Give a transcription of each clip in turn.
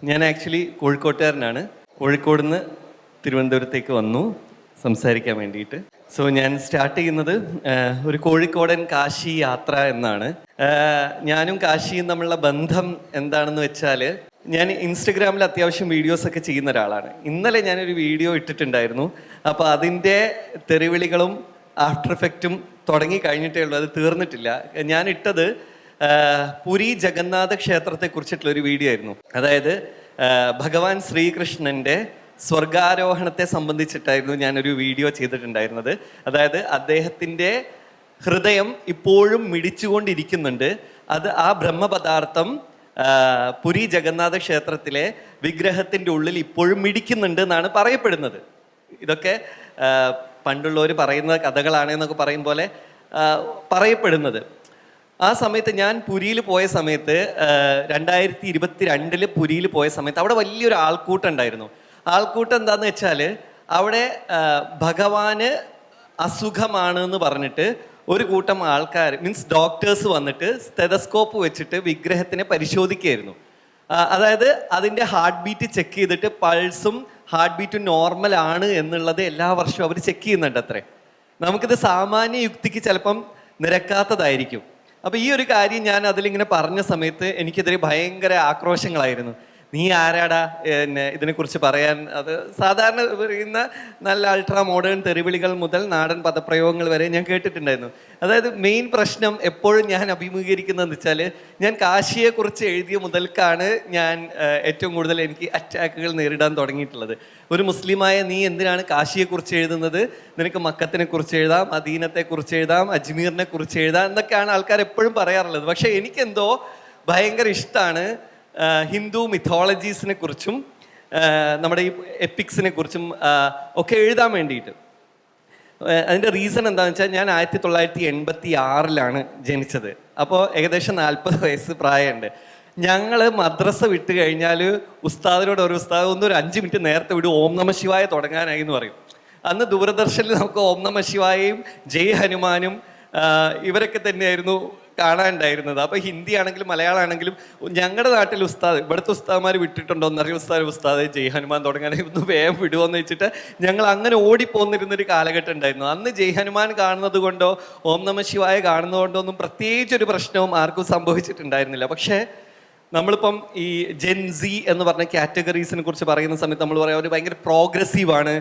ഞാൻ ആക്ച്വലി കോഴിക്കോട്ടുകാരനാണ്. കോഴിക്കോട് നിന്ന് തിരുവനന്തപുരത്തേക്ക് വന്നു സംസാരിക്കാൻ വേണ്ടിയിട്ട്. സോ ഞാൻ സ്റ്റാർട്ട് ചെയ്യുന്നത് ഒരു കോഴിക്കോടൻ കാശി യാത്ര എന്നാണ്. ഞാനും കാശിയും തമ്മിലുള്ള ബന്ധം എന്താണെന്ന് വെച്ചാൽ, ഞാൻ ഇൻസ്റ്റഗ്രാമിൽ അത്യാവശ്യം വീഡിയോസൊക്കെ ചെയ്യുന്ന ഒരാളാണ്. ഇന്നലെ ഞാനൊരു വീഡിയോ ഇട്ടിട്ടുണ്ടായിരുന്നു. അപ്പോൾ അതിൻ്റെ തെറിവിളികളും ആഫ്റ്റർ എഫക്റ്റും തുടങ്ങി കഴിഞ്ഞിട്ടേ ഉള്ളൂ, അത് തീർന്നിട്ടില്ല. ഞാൻ ഇട്ടത് പുരി ജഗന്നാഥ ക്ഷേത്രത്തെ കുറിച്ചിട്ടുള്ളൊരു വീഡിയോ ആയിരുന്നു. അതായത് ഭഗവാൻ ശ്രീകൃഷ്ണൻ്റെ സ്വർഗാരോഹണത്തെ സംബന്ധിച്ചിട്ടായിരുന്നു ഞാനൊരു വീഡിയോ ചെയ്തിട്ടുണ്ടായിരുന്നത്. അതായത് അദ്ദേഹത്തിൻ്റെ ഹൃദയം ഇപ്പോഴും മിടിച്ചുകൊണ്ടിരിക്കുന്നുണ്ട്. അത് ആ ബ്രഹ്മപദാർത്ഥം പുരി ജഗന്നാഥ ക്ഷേത്രത്തിലെ വിഗ്രഹത്തിൻ്റെ ഉള്ളിൽ ഇപ്പോഴും മിടിക്കുന്നുണ്ട് എന്നാണ് പറയപ്പെടുന്നത്. ഇതൊക്കെ പണ്ടുള്ളവർ പറയുന്ന കഥകളാണ് എന്നൊക്കെ പറയും പോലെ പറയപ്പെടുന്നത്. ആ സമയത്ത് ഞാൻ പുരിയിൽ പോയ സമയത്ത് 2022 പുരിയിൽ പോയ സമയത്ത് അവിടെ വലിയൊരു ആൾക്കൂട്ടം ഉണ്ടായിരുന്നു. ആൾക്കൂട്ടം എന്താന്ന് വെച്ചാൽ, അവിടെ ഭഗവാന് അസുഖമാണ് എന്ന് പറഞ്ഞിട്ട് ഒരു കൂട്ടം ആൾക്കാർ, മീൻസ് ഡോക്ടേഴ്സ് വന്നിട്ട് സ്റ്റെതസ്കോപ്പ് വെച്ചിട്ട് വിഗ്രഹത്തിനെ പരിശോധിക്കുകയായിരുന്നു. അതായത് അതിൻ്റെ ഹാർട്ട് ബീറ്റ് ചെക്ക് ചെയ്തിട്ട് പൾസും ഹാർട്ട് ബീറ്റും നോർമൽ ആണ് എന്നുള്ളത് എല്ലാ വർഷവും അവർ ചെക്ക് ചെയ്യുന്നുണ്ട് അത്രേ. നമുക്കിത് സാമാന്യ യുക്തിക്ക് ചിലപ്പം നിരക്കാത്തതായിരിക്കും. അപ്പോൾ ഈ ഒരു കാര്യം ഞാൻ അതിലിങ്ങനെ പറഞ്ഞ സമയത്ത് എനിക്കെതിരെ ഭയങ്കര ആക്രോശങ്ങളായിരുന്നു. നീ ആരാടാ എന്നെ ഇതിനെക്കുറിച്ച് പറയാൻ? അത് സാധാരണ പറയുന്ന നല്ല അൾട്രാ മോഡേൺ തെറിവിളികൾ മുതൽ നാടൻ പദപ്രയോഗങ്ങൾ വരെ ഞാൻ കേട്ടിട്ടുണ്ടായിരുന്നു. അതായത് മെയിൻ പ്രശ്നം എപ്പോഴും ഞാൻ അഭിമുഖീകരിക്കുന്നതെന്ന് വെച്ചാൽ, ഞാൻ കാശിയെക്കുറിച്ച് എഴുതിയ മുതൽക്കാണ് ഞാൻ ഏറ്റവും കൂടുതൽ എനിക്ക് അറ്റാക്കുകൾ നേരിടാൻ തുടങ്ങിയിട്ടുള്ളത്. ഒരു മുസ്ലിമായ നീ എന്തിനാണ് കാശിയെക്കുറിച്ച് എഴുതുന്നത്? നിനക്ക് മക്കത്തിനെ കുറിച്ച് എഴുതാം, മദീനത്തെക്കുറിച്ച് എഴുതാം, അജ്മീറിനെ കുറിച്ച് എഴുതാം എന്നൊക്കെയാണ് ആൾക്കാർ എപ്പോഴും പറയാറുള്ളത്. പക്ഷേ എനിക്കെന്തോ ഭയങ്കര ഇഷ്ടമാണ് ഹിന്ദു മിഥോളജീസിനെ കുറിച്ചും നമ്മുടെ ഈ എപ്പിക്സിനെ കുറിച്ചും ഒക്കെ എഴുതാൻ വേണ്ടിയിട്ട്. അതിൻ്റെ റീസൺ എന്താണെന്ന് വെച്ചാൽ, ഞാൻ 1986 ജനിച്ചത്. അപ്പോൾ ഏകദേശം 40 വയസ്സ് പ്രായമുണ്ട്. ഞങ്ങൾ മദ്രസ വിട്ട് കഴിഞ്ഞാൽ ഉസ്താദിനോട് ഒരു ഉസ്താദ് ഒരു 5 മിനിറ്റ് നേരത്തെ വിടും, ഓം നമ ശിവായ തുടങ്ങാനായി എന്ന് പറയും. അന്ന് ദൂരദർശനിൽ നമുക്ക് ഓം നമ ശിവായയും ജയ് ഹനുമാനും ഇവരൊക്കെ തന്നെയായിരുന്നു കാണാനുണ്ടായിരുന്നത്. അപ്പോൾ ഹിന്ദി ആണെങ്കിലും മലയാളം ആണെങ്കിലും ഞങ്ങളുടെ നാട്ടിൽ ഉസ്താദ്, ഇവിടുത്തെ ഉസ്താദ്മാർ വിട്ടിട്ടുണ്ടോ എന്നറിയ, ഉസ്താദ് ജയ് ഹനുമാൻ തുടങ്ങാനായിരുന്നു, വേഗം വിടുമോയെന്ന് വെച്ചിട്ട് ഞങ്ങൾ അങ്ങനെ ഓടിപ്പോന്നിരുന്നൊരു കാലഘട്ടം ഉണ്ടായിരുന്നു. അന്ന് ജയ് ഹനുമാൻ കാണുന്നത് കൊണ്ടോ ഓം നമ ശിവായ കാണുന്നത് കൊണ്ടോ ഒന്നും പ്രത്യേകിച്ചൊരു പ്രശ്നവും ആർക്കും സംഭവിച്ചിട്ടുണ്ടായിരുന്നില്ല. പക്ഷേ നമ്മളിപ്പം ഈ ജെൻസി എന്ന് പറഞ്ഞ കാറ്റഗറീസിനെ കുറിച്ച് പറയുന്ന സമയത്ത് നമ്മൾ പറയാം അവർ ഭയങ്കര പ്രോഗ്രസീവാണ്,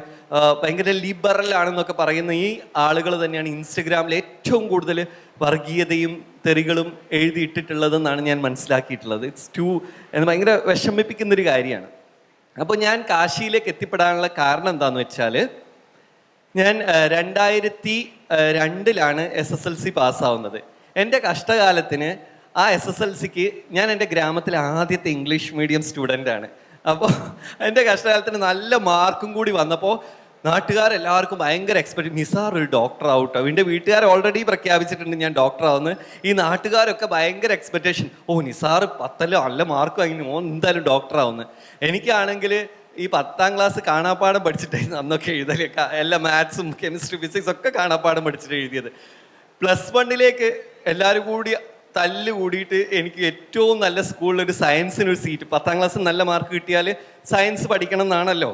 ഭയങ്കര ലിബറൽ ആണെന്നൊക്കെ പറയുന്ന ഈ ആളുകൾ തന്നെയാണ് ഇൻസ്റ്റഗ്രാമിൽ ഏറ്റവും കൂടുതൽ വർഗീയതയും തെറികളും എഴുതിയിട്ടിട്ടുള്ളതെന്നാണ് ഞാൻ മനസ്സിലാക്കിയിട്ടുള്ളത്. എന്ന് ഭയങ്കര വിഷമിപ്പിക്കുന്നൊരു കാര്യമാണ്. അപ്പോൾ ഞാൻ കാശിയിലേക്ക് എത്തിപ്പെടാനുള്ള കാരണം എന്താണെന്ന് വെച്ചാൽ, ഞാൻ 2002 SSLC പാസ്സാവുന്നത്. എൻ്റെ കഷ്ടകാലത്തിന് ആ SSLCക്ക് ഞാൻ എൻ്റെ ഗ്രാമത്തിലെ ആദ്യത്തെ ഇംഗ്ലീഷ് മീഡിയം സ്റ്റുഡൻ്റാണ്. അപ്പോൾ എൻ്റെ കഷ്ടകാലത്തിന് നല്ല മാർക്കും കൂടി വന്നപ്പോൾ നാട്ടുകാരെല്ലാവർക്കും ഭയങ്കര എക്സ്പെക്ട്, നിസാർ ഒരു ഡോക്ടർ ആവട്ടോ. എൻ്റെ വീട്ടുകാർ ഓൾറെഡി പ്രഖ്യാപിച്ചിട്ടുണ്ട് ഞാൻ ഡോക്ടർ ആവുന്നത്. ഈ നാട്ടുകാരൊക്കെ ഭയങ്കര എക്സ്പെക്റ്റേഷൻ, നിസാർ 10 നല്ല മാർക്ക് വാങ്ങി, എന്തായാലും ഡോക്ടർ ആവുന്നത്. എനിക്കാണെങ്കിൽ ഈ 10ാം ക്ലാസ് കാണാപ്പാടം പഠിച്ചിട്ടായിരുന്നു അന്നൊക്കെ എഴുതല്. എല്ലാ മാത്സും കെമിസ്ട്രി ഫിസിക്സ് ഒക്കെ കാണാപ്പാടം പഠിച്ചിട്ട് എഴുതിയത്. +1 എല്ലാവരും കൂടി തല്ല് കൂടിയിട്ട് എനിക്ക് ഏറ്റവും നല്ല സ്കൂളിലൊരു സയൻസിനൊരു സീറ്റ്, 10ാം ക്ലാസ് നല്ല മാർക്ക് കിട്ടിയാൽ സയൻസ് പഠിക്കണം എന്നാണല്ലോ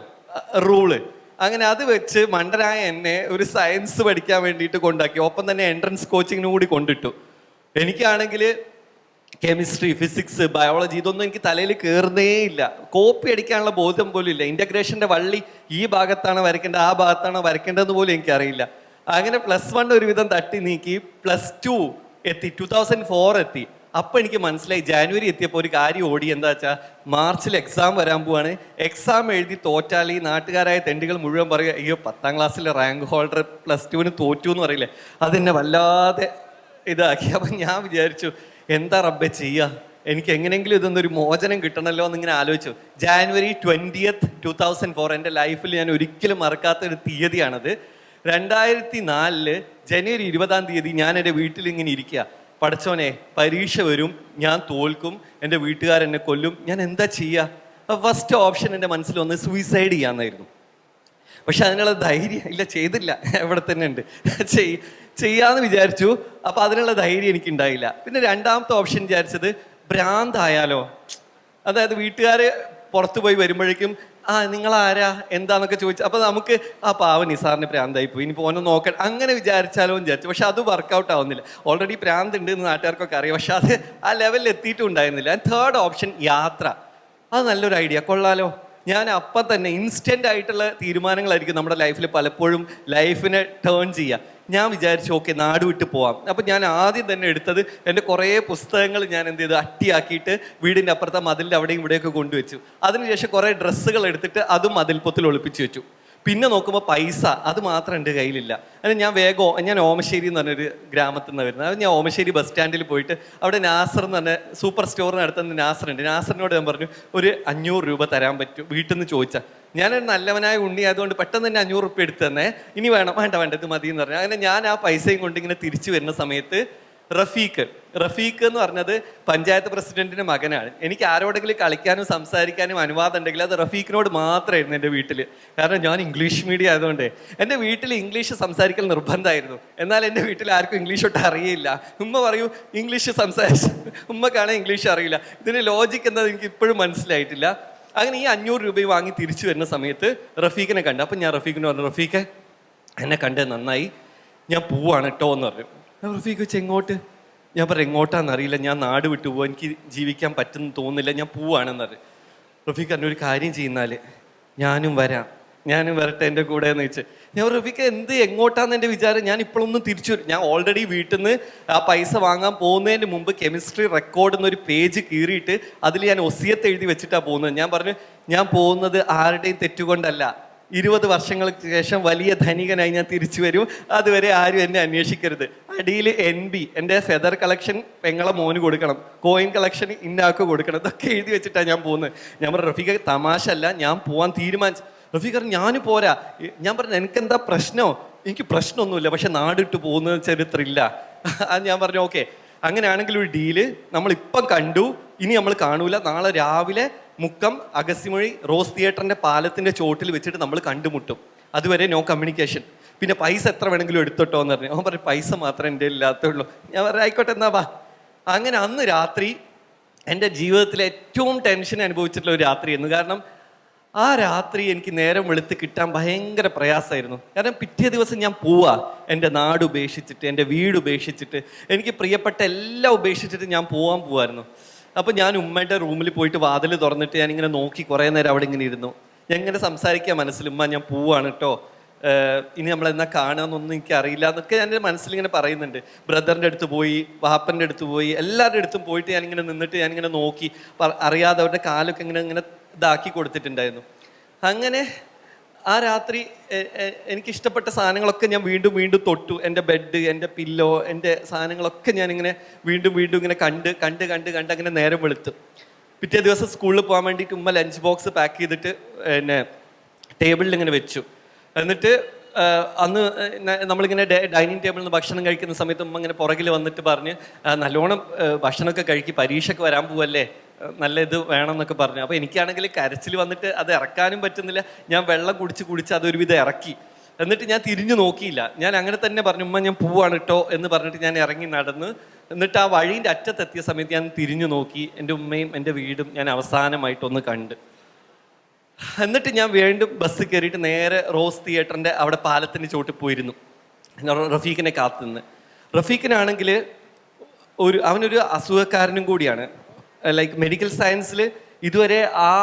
റൂള്. അങ്ങനെ അത് വെച്ച് മണ്ടനായ എന്നെ ഒരു സയൻസ് പഠിക്കാൻ വേണ്ടിയിട്ട് കൊണ്ടാക്കി. ഒപ്പം തന്നെ എൻട്രൻസ് കോച്ചിങ്ങിനും കൂടി കൊണ്ടിട്ടു. എനിക്കാണെങ്കിൽ കെമിസ്ട്രി, ഫിസിക്സ്, ബയോളജി ഇതൊന്നും എനിക്ക് തലയിൽ കയറുന്നേ ഇല്ല. കോപ്പി അടിക്കാനുള്ള ബോധം പോലും ഇല്ല. ഇൻ്റഗ്രേഷൻ്റെ വള്ളി ഈ ഭാഗത്താണോ വരയ്ക്കേണ്ടത്, ആ ഭാഗത്താണോ വരയ്ക്കേണ്ടതെന്ന് പോലും എനിക്കറിയില്ല. അങ്ങനെ +1 ഒരുവിധം തട്ടി നീക്കി +2 എത്തി, 2004 എത്തി. അപ്പം എനിക്ക് മനസ്സിലായി, ജാനുവരി എത്തിയപ്പോൾ ഒരു കാര്യം ഓടി. എന്താ വെച്ചാൽ, മാർച്ചിൽ എക്സാം വരാൻ പോവാണ്. എക്സാം എഴുതി തോറ്റാൽ ഈ നാട്ടുകാരായ തെണ്ടികൾ മുഴുവൻ പറയുക, അയ്യോ 10ാം ക്ലാസ്സിലെ റാങ്ക് ഹോൾഡർ +2 തോറ്റു എന്ന് പറയില്ലേ, അതെന്നെ വല്ലാതെ ഇതാക്കി. അപ്പം ഞാൻ വിചാരിച്ചു, എന്താ റബ്ബെ ചെയ്യുക, എനിക്ക് എങ്ങനെയെങ്കിലും ഇതൊന്നൊരു മോചനം കിട്ടണമല്ലോ എന്നിങ്ങനെ ആലോചിച്ചു. January 20th 2004 എൻ്റെ ലൈഫിൽ ഞാൻ ഒരിക്കലും മറക്കാത്തൊരു തീയതിയാണത്. 2004 ജനുവരി 20 ഞാൻ എൻ്റെ വീട്ടിലിങ്ങനെ ഇരിക്കുക. പഠിച്ചോനെ, പരീക്ഷ വരും, ഞാൻ തോൽക്കും, എൻ്റെ വീട്ടുകാരെന്നെ കൊല്ലും, ഞാൻ എന്താ ചെയ്യുക? ഫസ്റ്റ് ഓപ്ഷൻ എൻ്റെ മനസ്സിൽ വന്ന് സൂയിസൈഡ് ചെയ്യാമെന്നായിരുന്നു. പക്ഷെ അതിനുള്ള ധൈര്യം ഇല്ല, ചെയ്തില്ല, എവിടെ തന്നെ ഉണ്ട്, ചെയ്യാമെന്ന് വിചാരിച്ചു. അപ്പം അതിനുള്ള ധൈര്യം എനിക്കുണ്ടായില്ല. പിന്നെ രണ്ടാമത്തെ ഓപ്ഷൻ വിചാരിച്ചത്, ഭ്രാന്തായാലോ, അതായത് വീട്ടുകാർ പുറത്തു പോയി വരുമ്പോഴേക്കും നിങ്ങൾ ആരാ എന്താന്നൊക്കെ ചോദിച്ചു. അപ്പോൾ നമുക്ക് പാവം നിസാറിന് പ്രാന്തായി പോയി, ഇനി പോകാൻ നോക്കണം അങ്ങനെ വിചാരിച്ചാലോ എന്ന് വിചാരിച്ചു. പക്ഷെ അത് വർക്കൗട്ട് ആവുന്നില്ല. ഓൾറെഡി പ്രാന്ത് ഉണ്ട് എന്ന് നാട്ടുകാർക്കൊക്കെ അറിയാം, പക്ഷെ അത് ആ ലെവലിൽ എത്തിയിട്ടും ഉണ്ടായിരുന്നില്ല. തേർഡ് ഓപ്ഷൻ യാത്ര. അത് നല്ലൊരു ഐഡിയ, കൊള്ളാലോ. ഞാൻ അപ്പം തന്നെ ഇൻസ്റ്റൻ്റ് ആയിട്ടുള്ള തീരുമാനങ്ങളായിരിക്കും നമ്മുടെ ലൈഫിൽ പലപ്പോഴും ലൈഫിനെ ടേൺ ചെയ്യുക. ഞാൻ വിചാരിച്ചു ഓക്കെ നാട് വിട്ട് പോവാം. അപ്പം ഞാൻ ആദ്യം തന്നെ എടുത്തത് എൻ്റെ കുറേ പുസ്തകങ്ങൾ ഞാൻ എന്ത് ചെയ്തു അട്ടിയാക്കിയിട്ട് വീടിൻ്റെ അപ്പുറത്തെ മതിലിൻ്റെ അവിടെയും ഇവിടെയൊക്കെ കൊണ്ടുവച്ചു. അതിനുശേഷം കുറേ ഡ്രസ്സുകൾ എടുത്തിട്ട് അതും മതിൽപ്പൊത്തിൽ ഒളിപ്പിച്ച് വെച്ചു. പിന്നെ നോക്കുമ്പോൾ പൈസ അത് മാത്രം എൻ്റെ കയ്യിലില്ല. അതിന് ഞാൻ ഓമശ്ശേരി എന്ന് പറഞ്ഞൊരു ഗ്രാമത്തിൽ നിന്ന് വരുന്നത്. അത് ഞാൻ ഓമശ്ശേരി ബസ് സ്റ്റാൻഡിൽ പോയിട്ട് അവിടെ നാസർ എന്ന് പറഞ്ഞ സൂപ്പർ സ്റ്റോറിന് അടുത്തുനിന്ന് നാസറുണ്ട്. നാസറിനോട് ഞാൻ പറഞ്ഞു ഒരു 500 രൂപ തരാൻ പറ്റും വീട്ടിൽ നിന്ന് ചോദിച്ചാൽ. ഞാനൊരു നല്ലവനായ ഉണ്ണി ആയതുകൊണ്ട് പെട്ടെന്ന് തന്നെ 500 രൂപ എടുത്ത് തന്നെ. ഇനി വേണ്ട ഇത് മതി എന്ന് പറഞ്ഞു. അങ്ങനെ ഞാൻ ആ പൈസയും കൊണ്ട് ഇങ്ങനെ തിരിച്ചു വരുന്ന സമയത്ത് റഫീഖ് എന്ന് പറഞ്ഞത് പഞ്ചായത്ത് പ്രസിഡന്റിന്റെ മകനാണ്. എനിക്ക് ആരോടെങ്കിലും കളിക്കാനും സംസാരിക്കാനും അനുവാദം ഉണ്ടെങ്കിൽ അത് റഫീഖിനോട് മാത്രമായിരുന്നു എൻ്റെ വീട്ടിൽ. കാരണം ഞാൻ ഇംഗ്ലീഷ് മീഡിയം ആയതുകൊണ്ട് എൻ്റെ വീട്ടിൽ ഇംഗ്ലീഷ് സംസാരിക്കൽ നിർബന്ധമായിരുന്നു. എന്നാൽ എൻ്റെ വീട്ടിൽ ആർക്കും ഇംഗ്ലീഷ് ഒട്ടും അറിയില്ല. ഉമ്മ പറയൂ ഇംഗ്ലീഷ് സംസാരിച്ച്, ഉമ്മക്കാണെങ്കിൽ ഇംഗ്ലീഷ് അറിയില്ല. ഇതിന് ലോജിക്ക് എന്താ എനിക്ക് ഇപ്പോഴും മനസ്സിലായിട്ടില്ല. അങ്ങനെ ഈ 500 രൂപയും വാങ്ങി തിരിച്ചു വരുന്ന സമയത്ത് റഫീഖിനെ കണ്ടു. അപ്പം ഞാൻ റഫീഖിന് പറഞ്ഞു, റഫീഖെ എന്നെ കണ്ടത് നന്നായി, ഞാൻ പോവാണ് കേട്ടോ എന്ന് പറഞ്ഞു. റഫീഖ് വെച്ച് എങ്ങോട്ട്? ഞാൻ പറഞ്ഞു എങ്ങോട്ടാന്ന് അറിയില്ല, ഞാൻ നാട് വിട്ടു പോവാൻ, എനിക്ക് ജീവിക്കാൻ പറ്റുമെന്ന് തോന്നുന്നില്ല, ഞാൻ പോവാണെന്ന് പറഞ്ഞു. റഫീഖ് പറഞ്ഞു ഒരു കാര്യം ചെയ്യുന്നാൽ ഞാനും വരട്ടെ എൻ്റെ കൂടെ എന്ന് വെച്ച്. ഞാൻ റഫീഖ് എങ്ങോട്ടാന്ന് എൻ്റെ വിചാരം, ഞാൻ ഇപ്പോഴൊന്നും തിരിച്ചു വരും. ഞാൻ ഓൾറെഡി വീട്ടിൽ നിന്ന് ആ പൈസ വാങ്ങാൻ പോകുന്നതിന് മുമ്പ് കെമിസ്ട്രി റെക്കോർഡ് എന്നൊരു പേജ് കീറിയിട്ട് അതിൽ ഞാൻ ഒസിയത്ത് എഴുതി വെച്ചിട്ടാണ് പോകുന്നത്. ഞാൻ പറഞ്ഞു ഞാൻ പോകുന്നത് ആരുടെയും തെറ്റുകൊണ്ടല്ല, 20 വർഷങ്ങൾക്ക് ശേഷം വലിയ ധനികനായി ഞാൻ തിരിച്ചു വരും, അതുവരെ ആരും എന്നെ അന്വേഷിക്കരുത്. അടിയിൽ NB എൻ്റെ ഫെദർ കളക്ഷൻ പെങ്ങളെ മോന് കൊടുക്കണം, കോയിൻ കളക്ഷൻ ഇന്നാക്ക് കൊടുക്കണം, ഇതൊക്കെ എഴുതി വെച്ചിട്ടാണ് ഞാൻ പോകുന്നത്. ഞാൻ പറഞ്ഞു റഫീഖ് തമാശ അല്ല, ഞാൻ പോവാൻ തീരുമാനിച്ചു. റഫീഖ് പറഞ്ഞു ഞാൻ പോരാ. ഞാൻ പറഞ്ഞു എനിക്കെന്താ പ്രശ്നമോ? എനിക്ക് പ്രശ്നമൊന്നുമില്ല, പക്ഷെ നാടിട്ട് പോകുന്നത് ചരിത്രമില്ല. അത് ഞാൻ പറഞ്ഞു ഓക്കെ അങ്ങനെയാണെങ്കിൽ ഒരു ഡീല് നമ്മളിപ്പം കണ്ടു, ഇനി നമ്മൾ കാണൂല, നാളെ രാവിലെ മുക്കം അഗസ്യമൊഴി റോസ് തിയേറ്ററിന്റെ പാലത്തിന്റെ ചോട്ടിൽ വെച്ചിട്ട് നമ്മൾ കണ്ടുമുട്ടും, അതുവരെ നോ കമ്മ്യൂണിക്കേഷൻ. പിന്നെ പൈസ എത്ര വേണമെങ്കിലും എടുത്തോട്ടോ എന്ന് പറഞ്ഞു. അവൻ പറഞ്ഞു പൈസ മാത്രമേ എൻ്റെ ഇല്ലാത്തുള്ളൂ. ഞാൻ പറഞ്ഞു ആയിക്കോട്ടെ എന്നാ വാ. അങ്ങനെ അന്ന് രാത്രി എൻ്റെ ജീവിതത്തിലെ ഏറ്റവും ടെൻഷൻ അനുഭവിച്ചിട്ടുള്ള ഒരു രാത്രിയായിരുന്നു. കാരണം ആ രാത്രി എനിക്ക് നേരം വെളുത്ത് കിട്ടാൻ ഭയങ്കര പ്രയാസമായിരുന്നു. കാരണം പിറ്റേ ദിവസം ഞാൻ പോവാ, എൻ്റെ നാട് ഉപേക്ഷിച്ചിട്ട്, എൻ്റെ വീട് ഉപേക്ഷിച്ചിട്ട്, എനിക്ക് പ്രിയപ്പെട്ട എല്ലാം ഉപേക്ഷിച്ചിട്ട് ഞാൻ പോവായിരുന്നു. അപ്പോൾ ഞാൻ ഉമ്മയുടെ റൂമിൽ പോയിട്ട് വാതിൽ തുറന്നിട്ട് ഞാനിങ്ങനെ നോക്കി കുറേ നേരം അവിടെ ഇങ്ങനെ ഇരുന്നു. ഞാൻ ഇങ്ങനെ സംസാരിക്കുക മനസ്സിൽ, ഉമ്മ ഞാൻ പോവാണ് കേട്ടോ, ഇനി നമ്മളെന്നാ കാണുകയെന്നൊന്നും എനിക്ക് അറിയില്ല എന്നൊക്കെ ഞാൻ എൻ്റെ മനസ്സിലിങ്ങനെ പറയുന്നുണ്ട്. ബ്രദറിൻ്റെ അടുത്ത് പോയി, വാപ്പൻ്റെ അടുത്ത് പോയി, എല്ലാവരുടെ അടുത്തും പോയിട്ട് ഞാനിങ്ങനെ നിന്നിട്ട് ഞാനിങ്ങനെ നോക്കി, അറിയാതെ അവരുടെ കാലൊക്കെ ഇങ്ങനെ ഇതാക്കി കൊടുത്തിട്ടുണ്ടായിരുന്നു. അങ്ങനെ ആ രാത്രി എനിക്കിഷ്ടപ്പെട്ട സാധനങ്ങളൊക്കെ ഞാൻ വീണ്ടും തൊട്ടു. എൻ്റെ ബെഡ്, എൻ്റെ പില്ലോ, എൻ്റെ സാധനങ്ങളൊക്കെ ഞാനിങ്ങനെ വീണ്ടും ഇങ്ങനെ കണ്ട് അങ്ങനെ നേരം വെളുത്തു. പിറ്റേ ദിവസം സ്കൂളിൽ പോകാൻ വേണ്ടിയിട്ട് ഉമ്മ ലഞ്ച് ബോക്സ് പാക്ക് ചെയ്തിട്ട് പിന്നെ ടേബിളിൽ ഇങ്ങനെ വെച്ചു. എന്നിട്ട് അന്ന് നമ്മളിങ്ങനെ ഡൈനിങ് ടേബിളിൽ നിന്ന് ഭക്ഷണം കഴിക്കുന്ന സമയത്ത് ഉമ്മ ഇങ്ങനെ പുറകിൽ വന്നിട്ട് പറഞ്ഞ് നല്ലോണം ഭക്ഷണമൊക്കെ കഴിക്കി, പരീക്ഷയ്ക്ക് വരാൻ പോവല്ലേ, നല്ല ഇത് വേണം എന്നൊക്കെ പറഞ്ഞു. അപ്പോൾ എനിക്കാണെങ്കിൽ കരച്ചിൽ വന്നിട്ട് അത് ഇറക്കാനും പറ്റുന്നില്ല. ഞാൻ വെള്ളം കുടിച്ച് അതൊരുവിധം ഇറക്കി. എന്നിട്ട് ഞാൻ തിരിഞ്ഞു നോക്കിയില്ല. ഞാൻ അങ്ങനെ തന്നെ പറഞ്ഞു ഉമ്മ ഞാൻ പോവാണ് കേട്ടോ എന്ന് പറഞ്ഞിട്ട് ഞാൻ ഇറങ്ങി നടന്ന്. എന്നിട്ട് ആ വഴീൻ്റെ അറ്റത്തെത്തിയ സമയത്ത് ഞാൻ തിരിഞ്ഞു നോക്കി, എൻ്റെ ഉമ്മയും എൻ്റെ വീടും ഞാൻ അവസാനമായിട്ടൊന്ന് കണ്ട്. എന്നിട്ട് ഞാൻ വീണ്ടും ബസ് കയറിയിട്ട് നേരെ റോസ് തിയേറ്ററിൻ്റെ അവിടെ പാലത്തിൻ്റെ ചോട്ടിൽ പോയിരുന്നു റഫീഖിനെ കാത്തുനിന്ന്. റഫീഖിനാണെങ്കിൽ അവനൊരു അസുഖക്കാരനും കൂടിയാണ്. ലൈക്ക് മെഡിക്കൽ സയൻസിൽ ഇതുവരെ ആ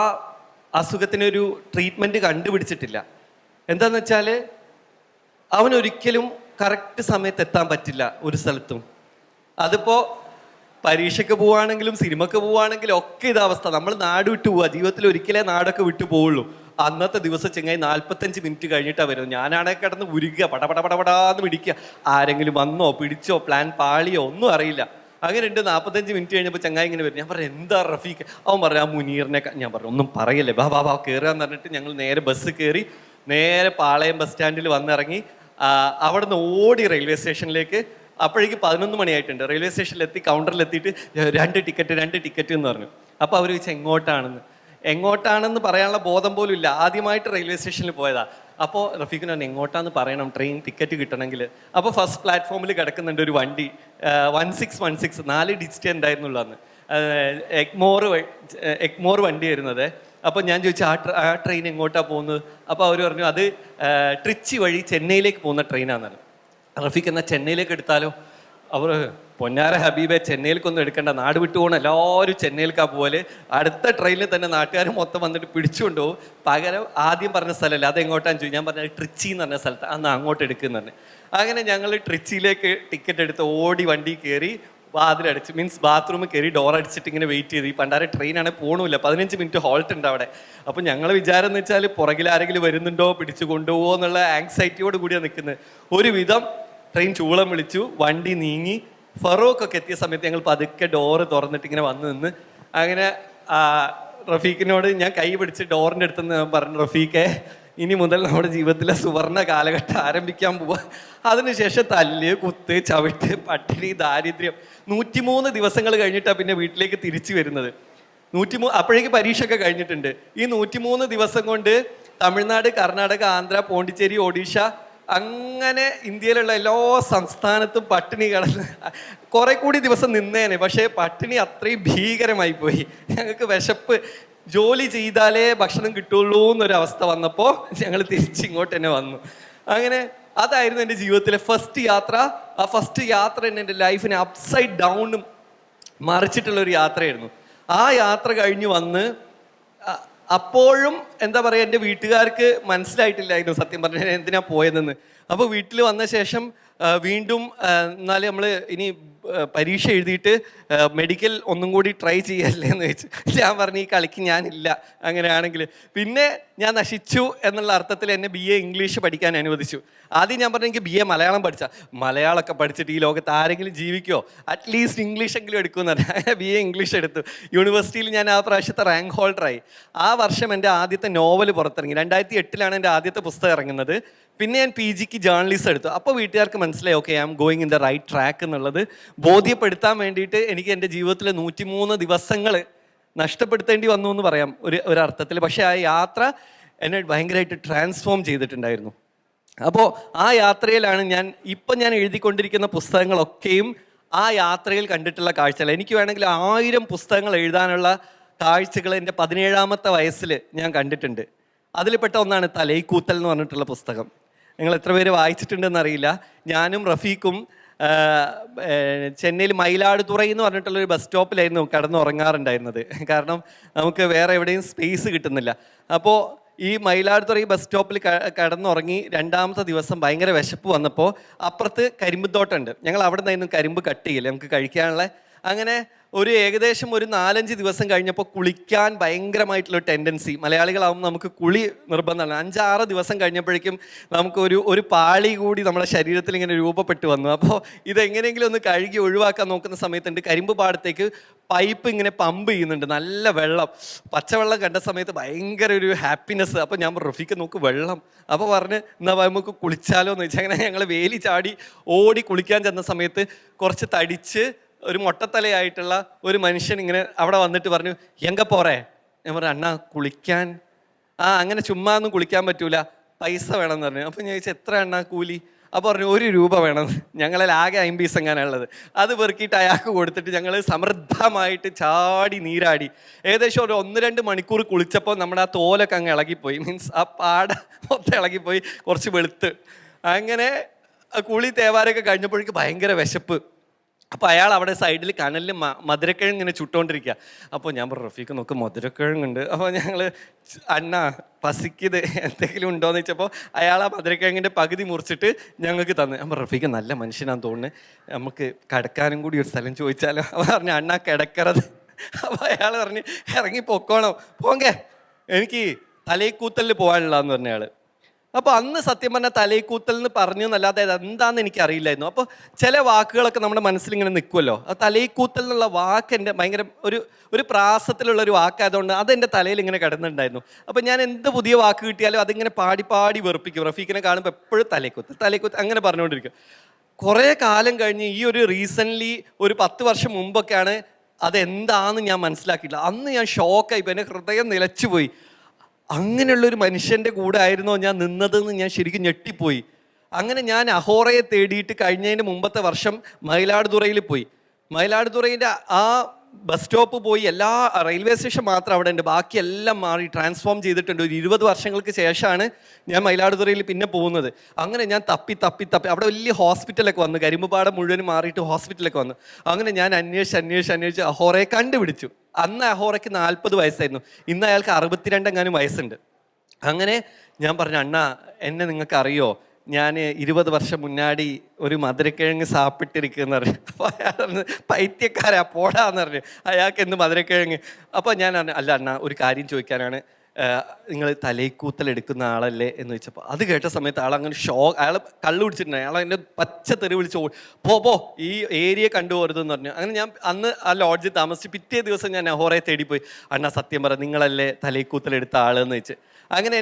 അസുഖത്തിനൊരു ട്രീറ്റ്മെൻറ്റ് കണ്ടുപിടിച്ചിട്ടില്ല. എന്താണെന്ന് വെച്ചാൽ അവനൊരിക്കലും കറക്റ്റ് സമയത്ത് എത്താൻ പറ്റില്ല ഒരു സ്ഥലത്തും. അതിപ്പോൾ പരീക്ഷയ്ക്ക് പോവുകയാണെങ്കിലും സിനിമക്ക് പോവുകയാണെങ്കിലും ഒക്കെ ഇതവസ്ഥ. നമ്മൾ നാട് വിട്ടു പോവുക, ജീവിതത്തിൽ ഒരിക്കലേ നാടൊക്കെ വിട്ടു പോവുള്ളൂ. അന്നത്തെ ദിവസം ചെങ്ങായി 45 മിനിറ്റ് കഴിഞ്ഞിട്ടാണ് വരുന്നത്. ഞാനാണെ കിടന്ന് ഉരുകുക, പടപടപടപടാന്ന് പിടിക്കുക. ആരെങ്കിലും വന്നോ പിടിച്ചോ പ്ലാൻ പാളിയോ ഒന്നും അറിയില്ല. അങ്ങനെ ഉണ്ട്. 45 മിനിറ്റ് കഴിഞ്ഞപ്പോൾ ചങ്ങായി ഇങ്ങനെ വരും. ഞാൻ പറഞ്ഞു എന്താ റഫീഖ്? അവൻ പറഞ്ഞു ആ മുനീറിനെ. ഞാൻ പറഞ്ഞു ഒന്നും പറയല്ലേ, വാ കയറുകയെന്ന് പറഞ്ഞിട്ട് ഞങ്ങൾ നേരെ ബസ് കയറി നേരെ പാളയം ബസ് സ്റ്റാൻഡിൽ വന്നിറങ്ങി. അവിടെ നിന്ന് ഓടി റെയിൽവേ സ്റ്റേഷനിലേക്ക്. അപ്പോഴേക്ക് 11 മണിയായിട്ടുണ്ട്. റെയിൽവേ സ്റ്റേഷനിലെത്തി, കൗണ്ടറിലെത്തിയിട്ട് 2 ടിക്കറ്റ് എന്ന് പറഞ്ഞു. അപ്പോൾ അവർ ചോദിച്ചാൽ എങ്ങോട്ടാണെന്ന് പറയാനുള്ള ബോധം പോലും ഇല്ല. ആദ്യമായിട്ട് റെയിൽവേ സ്റ്റേഷനിൽ പോയതാ. അപ്പോൾ റഫീഖിന് പറഞ്ഞു എങ്ങോട്ടാന്ന് പറയണം, ട്രെയിൻ ടിക്കറ്റ് കിട്ടണമെങ്കിൽ. അപ്പോൾ ഫസ്റ്റ് പ്ലാറ്റ്ഫോമിൽ കിടക്കുന്നുണ്ട് ഒരു വണ്ടി, 1616 4 ഡിജിറ്റ് ഉണ്ടായിരുന്നുള്ളൂ അന്ന്. എഗ്മോർ വണ്ടി വരുന്നത്. അപ്പോൾ ഞാൻ ചോദിച്ചു ആ ട്രെയിൻ എങ്ങോട്ടാണ് പോകുന്നത്? അപ്പോൾ അവർ പറഞ്ഞു അത് ട്രിച്ചി വഴി ചെന്നൈയിലേക്ക് പോകുന്ന ട്രെയിനാണെന്നാണ്. റഫീഖ് എന്നാൽ ചെന്നൈയിലേക്ക് എടുത്താലോ? അവർ പൊന്നാര ഹബീബെ ചെന്നൈയിലേക്കൊന്നും എടുക്കേണ്ട, നാട് വിട്ടു പോകണം, എല്ലാവരും ചെന്നൈയിലേക്കാ പോലെ. അടുത്ത ട്രെയിനിൽ തന്നെ നാട്ടുകാർ മൊത്തം വന്നിട്ട് പിടിച്ചുകൊണ്ട് പോകും. പകരം ആദ്യം പറഞ്ഞ സ്ഥലമല്ല, അത് എങ്ങോട്ടാന്ന് ചോദിച്ചു. ഞാൻ പറഞ്ഞത് ട്രിച്ചി എന്ന് പറഞ്ഞ സ്ഥലത്ത്, അന്ന് അങ്ങോട്ട് എടുക്കുന്ന പറഞ്ഞു. അങ്ങനെ ഞങ്ങൾ ട്രിച്ചിയിലേക്ക് ടിക്കറ്റ് എടുത്ത് ഓടി വണ്ടി കയറി വാതിലടിച്ച് മീൻസ് ബാത്റൂമിൽ കയറി ഡോർ അടിച്ചിട്ട് ഇങ്ങനെ വെയിറ്റ് ചെയ്ത്. ഈ പണ്ടാരെ ട്രെയിനാണെങ്കിൽ പോകണമില്ല, 15 മിനിറ്റ് ഹോൾട്ട് ഉണ്ട് അവിടെ. അപ്പം ഞങ്ങൾ വിചാരം എന്ന് വെച്ചാൽ പുറകിൽ ആരെങ്കിലും വരുന്നുണ്ടോ, പിടിച്ചു കൊണ്ടുപോകുമോ എന്നുള്ള ആങ്സൈറ്റിയോട് കൂടിയാണ് നിൽക്കുന്നത്. ഒരുവിധം ട്രെയിൻ ചൂളം വിളിച്ചു, വണ്ടി നീങ്ങി. ഫറൂഖൊക്കെ എത്തിയ സമയത്ത് ഞങ്ങൾ പതുക്കെ ഡോറ് തുറന്നിട്ട് ഇങ്ങനെ വന്ന് നിന്ന്. അങ്ങനെ റഫീഖിനോട് ഞാൻ കൈ പിടിച്ച് ഡോറിൻ്റെ അടുത്തുനിന്ന് പറഞ്ഞു, റഫീഖെ ഇനി മുതൽ നമ്മുടെ ജീവിതത്തിലെ സുവർണ കാലഘട്ടം ആരംഭിക്കാൻ പോവുക. അതിനുശേഷം തല്ല്, കുത്ത്, ചവിട്ട്, പട്ടിണി, ദാരിദ്ര്യം. 103 ദിവസങ്ങൾ കഴിഞ്ഞിട്ടാണ് പിന്നെ വീട്ടിലേക്ക് തിരിച്ചു വരുന്നത്. 103 അപ്പോഴേക്ക് പരീക്ഷയൊക്കെ കഴിഞ്ഞിട്ടുണ്ട്. ഈ 103 ദിവസം കൊണ്ട് തമിഴ്നാട്, കർണാടക, ആന്ധ്ര, പോണ്ടിച്ചേരി, ഒഡീഷ, അങ്ങനെ ഇന്ത്യയിലുള്ള എല്ലാ സംസ്ഥാനത്തും പട്ടിണി കിടന്ന് കുറെ കൂടി ദിവസം നിന്നേനെ. പക്ഷേ പട്ടിണി അത്രയും ഭീകരമായി പോയി. ഞങ്ങൾക്ക് വിശപ്പ്, ജോലി ചെയ്താലേ ഭക്ഷണം കിട്ടുള്ളൂ എന്നൊരവസ്ഥ വന്നപ്പോൾ ഞങ്ങൾ തിരിച്ചിങ്ങോട്ട് തന്നെ വന്നു. അങ്ങനെ അതായിരുന്നു എൻ്റെ ജീവിതത്തിലെ ഫസ്റ്റ് യാത്ര. ആ ഫസ്റ്റ് യാത്ര തന്നെ എൻ്റെ ലൈഫിനെ അപ്സൈഡ് ഡൗണും മറിച്ചിട്ടുള്ളൊരു യാത്രയായിരുന്നു. ആ യാത്ര കഴിഞ്ഞ് വന്ന് അപ്പോഴും എന്താ പറയുക, എൻ്റെ വീട്ടുകാർക്ക് മനസ്സിലായിട്ടില്ലായിരുന്നു സത്യം പറഞ്ഞാൽ എന്തിനാ പോയതെന്ന്. അപ്പോൾ വീട്ടിൽ വന്ന ശേഷം വീണ്ടും എന്നാൽ നമ്മൾ ഇനി പരീക്ഷ എഴുതിയിട്ട് മെഡിക്കൽ ഒന്നും കൂടി ട്രൈ ചെയ്യല്ലേ എന്ന് വെച്ചു. ഞാൻ പറഞ്ഞു ഈ കളിക്ക് ഞാനില്ല അങ്ങനെയാണെങ്കിൽ. പിന്നെ ഞാൻ നശിച്ചു എന്നുള്ള അർത്ഥത്തിൽ എന്നെ BA ഇംഗ്ലീഷ് പഠിക്കാൻ അനുവദിച്ചു. ആദ്യം ഞാൻ പറഞ്ഞു എനിക്ക് BA മലയാളം പഠിച്ചാൽ, മലയാളമൊക്കെ പഠിച്ചിട്ട് ഈ ലോകത്ത് ആരെങ്കിലും ജീവിക്കുമോ, അറ്റ്ലീസ്റ്റ് ഇംഗ്ലീഷ് എങ്കിലും എടുക്കുമെന്ന് പറഞ്ഞാൽ BA ഇംഗ്ലീഷ് എടുത്തു. യൂണിവേഴ്സിറ്റിയിൽ ഞാൻ ആ പ്രാവശ്യത്തെ റാങ്ക് ഹോൾഡറായി. ആ വർഷം എൻ്റെ ആദ്യത്തെ നോവൽ പുറത്തിറങ്ങി. 2008 എൻ്റെ ആദ്യത്തെ പുസ്തകം ഇറങ്ങുന്നത്. പിന്നെ ഞാൻ PGക്ക് ജേർണലിസം എടുത്തു. അപ്പോൾ വീട്ടുകാർക്ക് മനസ്സിലായി okay I am going in the right track എന്നുള്ളത് ബോധ്യപ്പെടുത്താൻ വേണ്ടിയിട്ട് എനിക്ക് എൻ്റെ ജീവിതത്തിലെ 103 ദിവസങ്ങൾ നഷ്ടപ്പെടുത്തേണ്ടി വന്നു എന്ന് പറയാം ഒരർത്ഥത്തിൽ. പക്ഷേ ആ യാത്ര എന്നെ ഭയങ്കരമായിട്ട് ട്രാൻസ്ഫോം ചെയ്തിട്ടുണ്ടായിരുന്നു. അപ്പോൾ ആ യാത്രയിലാണ് ഞാൻ എഴുതിക്കൊണ്ടിരിക്കുന്ന പുസ്തകങ്ങളൊക്കെയും ആ യാത്രയിൽ കണ്ടിട്ടുള്ള കാഴ്ചകൾ. എനിക്ക് വേണമെങ്കിൽ 1000 പുസ്തകങ്ങൾ എഴുതാനുള്ള കാഴ്ചകൾ എൻ്റെ 17ാമത്തെ വയസ്സിൽ ഞാൻ കണ്ടിട്ടുണ്ട്. അതിൽപ്പെട്ട ഒന്നാണ് തലൈക്കൂത്തൽ എന്ന് പറഞ്ഞിട്ടുള്ള പുസ്തകം. നിങ്ങൾ എത്ര പേര് വായിച്ചിട്ടുണ്ടെന്ന് അറിയില്ല. ഞാനും റഫീഖും ചെന്നൈയിൽ മയിലാടുതുറൈ എന്ന് പറഞ്ഞിട്ടുള്ളൊരു ബസ് സ്റ്റോപ്പിലായിരുന്നു കിടന്നുറങ്ങാറുണ്ടായിരുന്നത്. കാരണം നമുക്ക് വേറെ എവിടെയും സ്പേസ് കിട്ടുന്നില്ല. അപ്പോൾ ഈ മയിലാടുതുറൈ ബസ് സ്റ്റോപ്പിൽ കിടന്നുറങ്ങി 2ാമത്തെ ദിവസം ഭയങ്കര വിശപ്പ് വന്നപ്പോൾ അപ്പുറത്ത് കരിമ്പ് തോട്ടമുണ്ട്. ഞങ്ങൾ അവിടെ നിന്നായിരുന്നു കരിമ്പ് കട്ട് ചെയ്യില്ല നമുക്ക് കഴിക്കാനുള്ള. അങ്ങനെ ഏകദേശം ഒരു 4-5 ദിവസം കഴിഞ്ഞപ്പോൾ കുളിക്കാൻ ഭയങ്കരമായിട്ടുള്ള ടെൻഡൻസി. മലയാളികളാവുമ്പോൾ നമുക്ക് കുളി നിർബന്ധമാണ്. 5-6 ദിവസം കഴിഞ്ഞപ്പോഴേക്കും നമുക്ക് ഒരു പാളി കൂടി നമ്മുടെ ശരീരത്തിൽ ഇങ്ങനെ രൂപപ്പെട്ടു വന്നു. അപ്പോൾ ഇതെങ്ങനെയെങ്കിലും ഒന്ന് കഴുകി ഒഴിവാക്കാൻ നോക്കുന്ന സമയത്തുണ്ട് കരിമ്പ് പാടത്തേക്ക് പൈപ്പ് ഇങ്ങനെ പമ്പ് ചെയ്യുന്നുണ്ട്, നല്ല വെള്ളം, പച്ചവെള്ളം കണ്ട സമയത്ത് ഭയങ്കര ഒരു ഹാപ്പിനെസ്. അപ്പോൾ ഞാൻ റഫീഖ് നോക്ക് വെള്ളം, അപ്പോൾ പറഞ്ഞ് എന്നാൽ നമുക്ക് കുളിച്ചാലോ എന്ന് വെച്ചാൽ അങ്ങനെ ഞങ്ങൾ വേലി ചാടി ഓടി കുളിക്കാൻ ചെന്ന സമയത്ത് കുറച്ച് തടിച്ച് ഒരു മൊട്ടത്തലയായിട്ടുള്ള ഒരു മനുഷ്യൻ ഇങ്ങനെ അവിടെ വന്നിട്ട് പറഞ്ഞു എങ്ക പോറേ. ഞാൻ പറഞ്ഞു അണ്ണാ കുളിക്കാൻ. അങ്ങനെ ചുമ്മാ ഒന്നും കുളിക്കാൻ പറ്റൂല, പൈസ വേണമെന്ന് പറഞ്ഞു. അപ്പം ഞാൻ ചോദിച്ചാൽ എത്ര അണ്ണാ കൂലി? അപ്പോൾ പറഞ്ഞു 1 രൂപ വേണം. ഞങ്ങളിൽ ആകെ 50 സംഘാനുള്ളത്. അത് പെറുക്കിയിട്ട് അയാൾക്ക് കൊടുത്തിട്ട് ഞങ്ങൾ സമൃദ്ധമായിട്ട് ചാടി നീരാടി. ഏകദേശം ഒരു 1-2 മണിക്കൂർ കുളിച്ചപ്പോൾ നമ്മുടെ ആ തോലൊക്കെ അങ്ങ് ഇളകിപ്പോയി. മീൻസ് ആ പാട മൊത്തം ഇളകിപ്പോയി, കുറച്ച് വെളുത്ത്. അങ്ങനെ കുളി തേവാരൊക്കെ കഴിഞ്ഞപ്പോഴേക്ക് ഭയങ്കര വിശപ്പ്. അപ്പോൾ അയാൾ അവിടെ സൈഡിൽ കനലിൽ മധുരക്കിഴങ്ങ് ഇങ്ങനെ ചുട്ടുകൊണ്ടിരിക്കുക. അപ്പോൾ ഞാൻ പറഞ്ഞു റഫീഖ് നോക്ക് മധുരക്കിഴങ്ങുണ്ട്. അപ്പോൾ ഞങ്ങൾ അണ്ണാ പസിക്കത് എന്തെങ്കിലും ഉണ്ടോയെന്ന് വെച്ചപ്പോൾ അയാൾ ആ മധുരക്കിഴങ്ങിൻ്റെ പകുതി മുറിച്ചിട്ട് ഞങ്ങൾക്ക് തന്നു. ഞാൻ പറഞ്ഞു റഫീഖ് നല്ല മനുഷ്യനാന്ന് തോന്നുന്നു, നമുക്ക് കിടക്കാനും കൂടി ഒരു സ്ഥലം ചോദിച്ചാലോ. അപ്പോൾ പറഞ്ഞു അണ്ണാ കിടക്കറത്. അപ്പോൾ അയാൾ പറഞ്ഞ് ഇറങ്ങി പൊക്കോണം, പോങ്കേ എനിക്ക് തലൈക്കൂത്തലിൽ പോകാനുള്ളതെന്ന് പറഞ്ഞ ആൾ. അപ്പോൾ അന്ന് സത്യം പറഞ്ഞാൽ തലൈക്കൂത്തൽ എന്ന് പറഞ്ഞു എന്നല്ലാതെ എന്താണെന്ന് എനിക്കറിയില്ലായിരുന്നു. അപ്പോൾ ചില വാക്കുകളൊക്കെ നമ്മുടെ മനസ്സിലിങ്ങനെ നിൽക്കുമല്ലോ. ആ തലൈക്കൂത്തൽ എന്നുള്ള വാക്ക് എൻ്റെ ഭയങ്കര ഒരു പ്രാസത്തിലുള്ളൊരു വാക്കായതുകൊണ്ട് അതെൻ്റെ തലയിൽ ഇങ്ങനെ കിടന്നിട്ടുണ്ടായിരുന്നു. അപ്പോൾ ഞാൻ എന്ത് പുതിയ വാക്ക് കിട്ടിയാലും അതിങ്ങനെ പാടി വെറുപ്പിക്കും. റഫീഖിനെ കാണുമ്പോൾ എപ്പോഴും തലൈക്കൂത്തൽ അങ്ങനെ പറഞ്ഞുകൊണ്ടിരിക്കും. കുറേ കാലം കഴിഞ്ഞ് ഈ റീസെൻ്റ്ലി ഒരു 10 വർഷം മുമ്പൊക്കെയാണ് അതെന്താണെന്ന് ഞാൻ മനസ്സിലാക്കിയില്ല. അന്ന് ഞാൻ ഷോക്കായി, എൻ്റെ ഹൃദയം നിലച്ചുപോയി. അങ്ങനെയുള്ളൊരു മനുഷ്യൻ്റെ കൂടെ ആയിരുന്നോ ഞാൻ നിന്നതെന്ന് ഞാൻ ശരിക്കും ഞെട്ടിപ്പോയി. അങ്ങനെ ഞാൻ അഹോറയെ തേടിയിട്ട് കഴിഞ്ഞതിൻ്റെ മുമ്പത്തെ വർഷം മയിലാടുതുറയിൽ പോയി. മയിലാടുതുറയിൻ്റെ ആ ബസ് സ്റ്റോപ്പ് പോയി എല്ലാ റെയിൽവേ സ്റ്റേഷൻ മാത്രം അവിടെ ഉണ്ട്, ബാക്കി എല്ലാം മാറി ട്രാൻസ്ഫോം ചെയ്തിട്ടുണ്ട്. ഒരു 20 വർഷങ്ങൾക്ക് ശേഷമാണ് ഞാൻ മയിലാടുതുറയിൽ പിന്നെ പോകുന്നത്. അങ്ങനെ ഞാൻ തപ്പി അവിടെ വലിയ ഹോസ്പിറ്റലൊക്കെ വന്നു, കരിമ്പുപാടം മുഴുവനും മാറിയിട്ട് ഹോസ്പിറ്റലൊക്കെ വന്നു. അങ്ങനെ ഞാൻ അന്വേഷിച്ച് അഹോറയെ കണ്ടുപിടിച്ചു. അന്ന് അഹോറയ്ക്ക് 40 വയസ്സായിരുന്നു, ഇന്ന് അയാൾക്ക് 62 വയസ്സുണ്ട്. അങ്ങനെ ഞാൻ പറഞ്ഞു, അണ്ണാ എന്നെ നിങ്ങൾക്ക് അറിയോ, ഞാൻ 20 വർഷം മുന്നാടി ഒരു മധുരക്കിഴങ്ങ് സാപ്പിട്ടിരിക്കുന്ന പറഞ്ഞു. അപ്പോൾ അയാൾ പറഞ്ഞു, പൈത്യക്കാരാ പോടാന്ന് പറഞ്ഞു, അയാൾക്ക് എന്ത് മധുരക്കിഴങ്ങ്. അപ്പോൾ ഞാൻ പറഞ്ഞു, അല്ല അണ്ണാ ഒരു കാര്യം ചോദിക്കാനാണ്, നിങ്ങൾ തലയിക്കൂത്തൽ എടുക്കുന്ന ആളല്ലേ എന്ന് വെച്ചപ്പോൾ അത് കേട്ട സമയത്ത് ആളങ്ങനെ അയാൾ കള്ളു പിടിച്ചിട്ടുണ്ട്. അയാൾ എന്നെ പച്ച തെറി വിളിച്ച് പോ ഈ ഏരിയ കണ്ടുപോരുതെന്ന് പറഞ്ഞു. അങ്ങനെ ഞാൻ അന്ന് ആ ലോഡ്ജിൽ താമസിച്ച് പിറ്റേ ദിവസം ഞാൻ അഹോറയെ തേടിപ്പോയി. അണ്ണാ സത്യം പറ, നിങ്ങളല്ലേ തലയിക്കൂത്തൽ എടുത്ത ആളെന്ന് വെച്ച്. അങ്ങനെ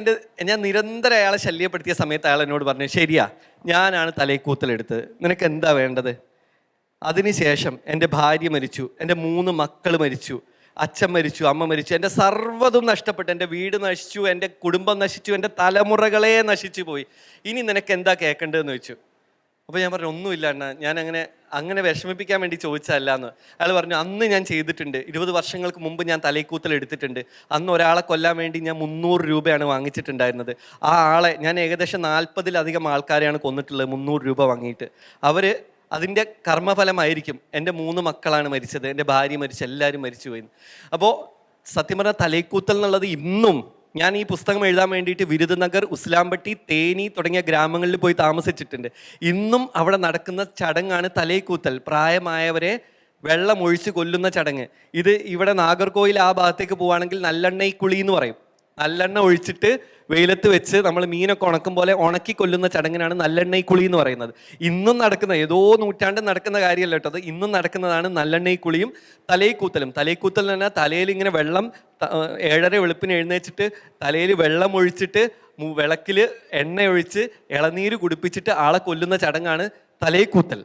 ഞാൻ നിരന്തരം അയാളെ ശല്യപ്പെടുത്തിയ സമയത്ത് അയാൾ എന്നോട് പറഞ്ഞു, ശരിയാ ഞാനാണ് തലയിക്കൂത്തലെടുത്തത്, നിനക്ക് എന്താ വേണ്ടത്? അതിനുശേഷം എൻ്റെ ഭാര്യ മരിച്ചു, എൻ്റെ 3 മക്കൾ മരിച്ചു, അച്ഛൻ മരിച്ചു, അമ്മ മരിച്ചു, എൻ്റെ സർവ്വതും നഷ്ടപ്പെട്ടു, എൻ്റെ വീട് നശിച്ചു, എൻ്റെ കുടുംബം നശിച്ചു, എൻ്റെ തലമുറകളെ നശിച്ചു പോയി. ഇനി നിനക്ക് എന്താ കേൾക്കേണ്ടതെന്ന് ചോദിച്ചു. അപ്പോൾ ഞാൻ പറഞ്ഞു, ഒന്നുമില്ല അണ്ണാ, ഞാൻ അങ്ങനെ വിഷമിപ്പിക്കാൻ വേണ്ടി ചോദിച്ചതല്ല എന്ന്. അയാൾ പറഞ്ഞു, അന്ന് ഞാൻ ചെയ്തിട്ടുണ്ട്, 20 വർഷങ്ങൾക്ക് മുമ്പ് ഞാൻ തലയിക്കൂത്തൽ എടുത്തിട്ടുണ്ട്. അന്ന് ഒരാളെ കൊല്ലാൻ വേണ്ടി ഞാൻ 300 രൂപയാണ് വാങ്ങിച്ചിട്ടുണ്ടായിരുന്നത്. ആ ആളെ ഞാൻ ഏകദേശം 40-ലധികം ആൾക്കാരെയാണ് കൊന്നിട്ടുള്ളത് 300 രൂപ വാങ്ങിയിട്ട്. അതിൻ്റെ കർമ്മഫലമായിരിക്കും എൻ്റെ 3 മക്കളാണ് മരിച്ചത്, എൻ്റെ ഭാര്യ മരിച്ചു, എല്ലാവരും മരിച്ചു പോയി. അപ്പോൾ സത്യം പറഞ്ഞാൽ തലയിക്കൂത്തൽ എന്നുള്ളത് ഇന്നും, ഞാൻ ഈ പുസ്തകം എഴുതാൻ വേണ്ടിയിട്ട് വിരുദനഗർ, ഉസ്ലാംപട്ടി, തേനി തുടങ്ങിയ ഗ്രാമങ്ങളിൽ പോയി താമസിച്ചിട്ടുണ്ട്. ഇന്നും അവിടെ നടക്കുന്ന ചടങ്ങാണ് തലയിക്കൂത്തൽ, പ്രായമായവരെ വെള്ളം ഒഴിച്ച് കൊല്ലുന്ന ചടങ്ങ്. ഇത് ഇവിടെ നാഗർകോയിൽ ആ ഭാഗത്തേക്ക് പോവുകയാണെങ്കിൽ നല്ലെണ്ണക്കുളി എന്ന് പറയും. നല്ലെണ്ണ ഒഴിച്ചിട്ട് വെയിലത്ത് വെച്ച് നമ്മൾ മീനൊക്കെ ഉണക്കും പോലെ ഉണക്കി കൊല്ലുന്ന ചടങ്ങിനാണ് നല്ലെണ്ണക്കുളി എന്ന് പറയുന്നത്. ഇന്നും നടക്കുന്ന, ഏതോ നൂറ്റാണ്ട് നടക്കുന്ന കാര്യമല്ല കേട്ടോ, അത് ഇന്നും നടക്കുന്നതാണ് നല്ലെണ്ണക്കുളിയും തലയിക്കൂത്തലും. തലയിക്കൂത്തൽ എന്ന് പറഞ്ഞാൽ തലയിൽ ഇങ്ങനെ വെള്ളം 7:30 വെളുപ്പിന് എഴുന്നേച്ചിട്ട് തലയിൽ വെള്ളം ഒഴിച്ചിട്ട് വിളക്കിൽ എണ്ണ ഒഴിച്ച് ഇളനീര് കുടിപ്പിച്ചിട്ട് ആളെ കൊല്ലുന്ന ചടങ്ങാണ് തലയിക്കൂത്തൽ.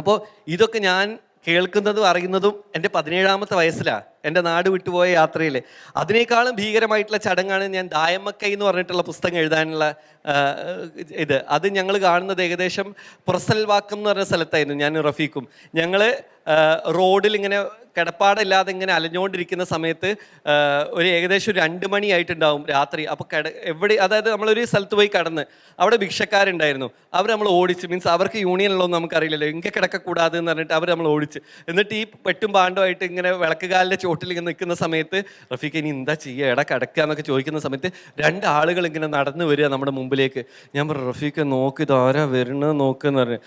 അപ്പോൾ ഇതൊക്കെ ഞാൻ കേൾക്കുന്നതും അറിയുന്നതും എൻ്റെ 17-ാമത്തെ വയസ്സിലാണ്, എൻ്റെ നാട് വിട്ടുപോയ യാത്രയിൽ. അതിനേക്കാളും ഭീകരമായിട്ടുള്ള ചടങ്ങാണ് ഞാൻ ദായമ്മക്കൈ എന്ന് പറഞ്ഞിട്ടുള്ള പുസ്തകം എഴുതാനുള്ള അത് ഞങ്ങൾ കാണുന്നത് ഏകദേശം പുറസൽവാക്കം എന്ന് പറഞ്ഞ സ്ഥലത്തായിരുന്നു. ഞാൻ റഫീഖും ഞങ്ങൾ റോഡിൽ ഇങ്ങനെ കിടപ്പാടില്ലാതെ ഇങ്ങനെ അലഞ്ഞുകൊണ്ടിരിക്കുന്ന സമയത്ത് ഒരു ഏകദേശം 2 മണിയായിട്ടുണ്ടാവും രാത്രി. അപ്പോൾ അതായത് നമ്മളൊരു സ്ഥലത്ത് പോയി കടന്ന് അവിടെ ഭിക്ഷക്കാരുണ്ടായിരുന്നു. അവർ നമ്മൾ ഓടിച്ച്, മീൻസ് അവർക്ക് യൂണിയനുള്ളതൊന്നും നമുക്കറിയില്ലല്ലോ, ഇങ്ങനെ കിടക്കக்கூടാതെ എന്ന് പറഞ്ഞിട്ട് അവർ നമ്മൾ ഓടിച്ച്, എന്നിട്ട് ഈ പെട്ടും പാണ്ടുമായിട്ട് ഇങ്ങനെ വിളക്കുകാലിൻ്റെ ചോട്ടിൽ ഇങ്ങനെ നിൽക്കുന്ന സമയത്ത് റഫീഖ് ഇനി എന്താ ചെയ്യുക, ഇട കിടക്കുക എന്നൊക്കെ ചോദിക്കുന്ന സമയത്ത് 2 ആളുകൾ ഇങ്ങനെ നടന്നു വരിക നമ്മുടെ മുമ്പിലേക്ക്. ഞാൻ പറഞ്ഞു, റഫീഖ് നോക്ക്, ഇതാരാ വരുന്നത് നോക്കെന്ന് പറഞ്ഞു.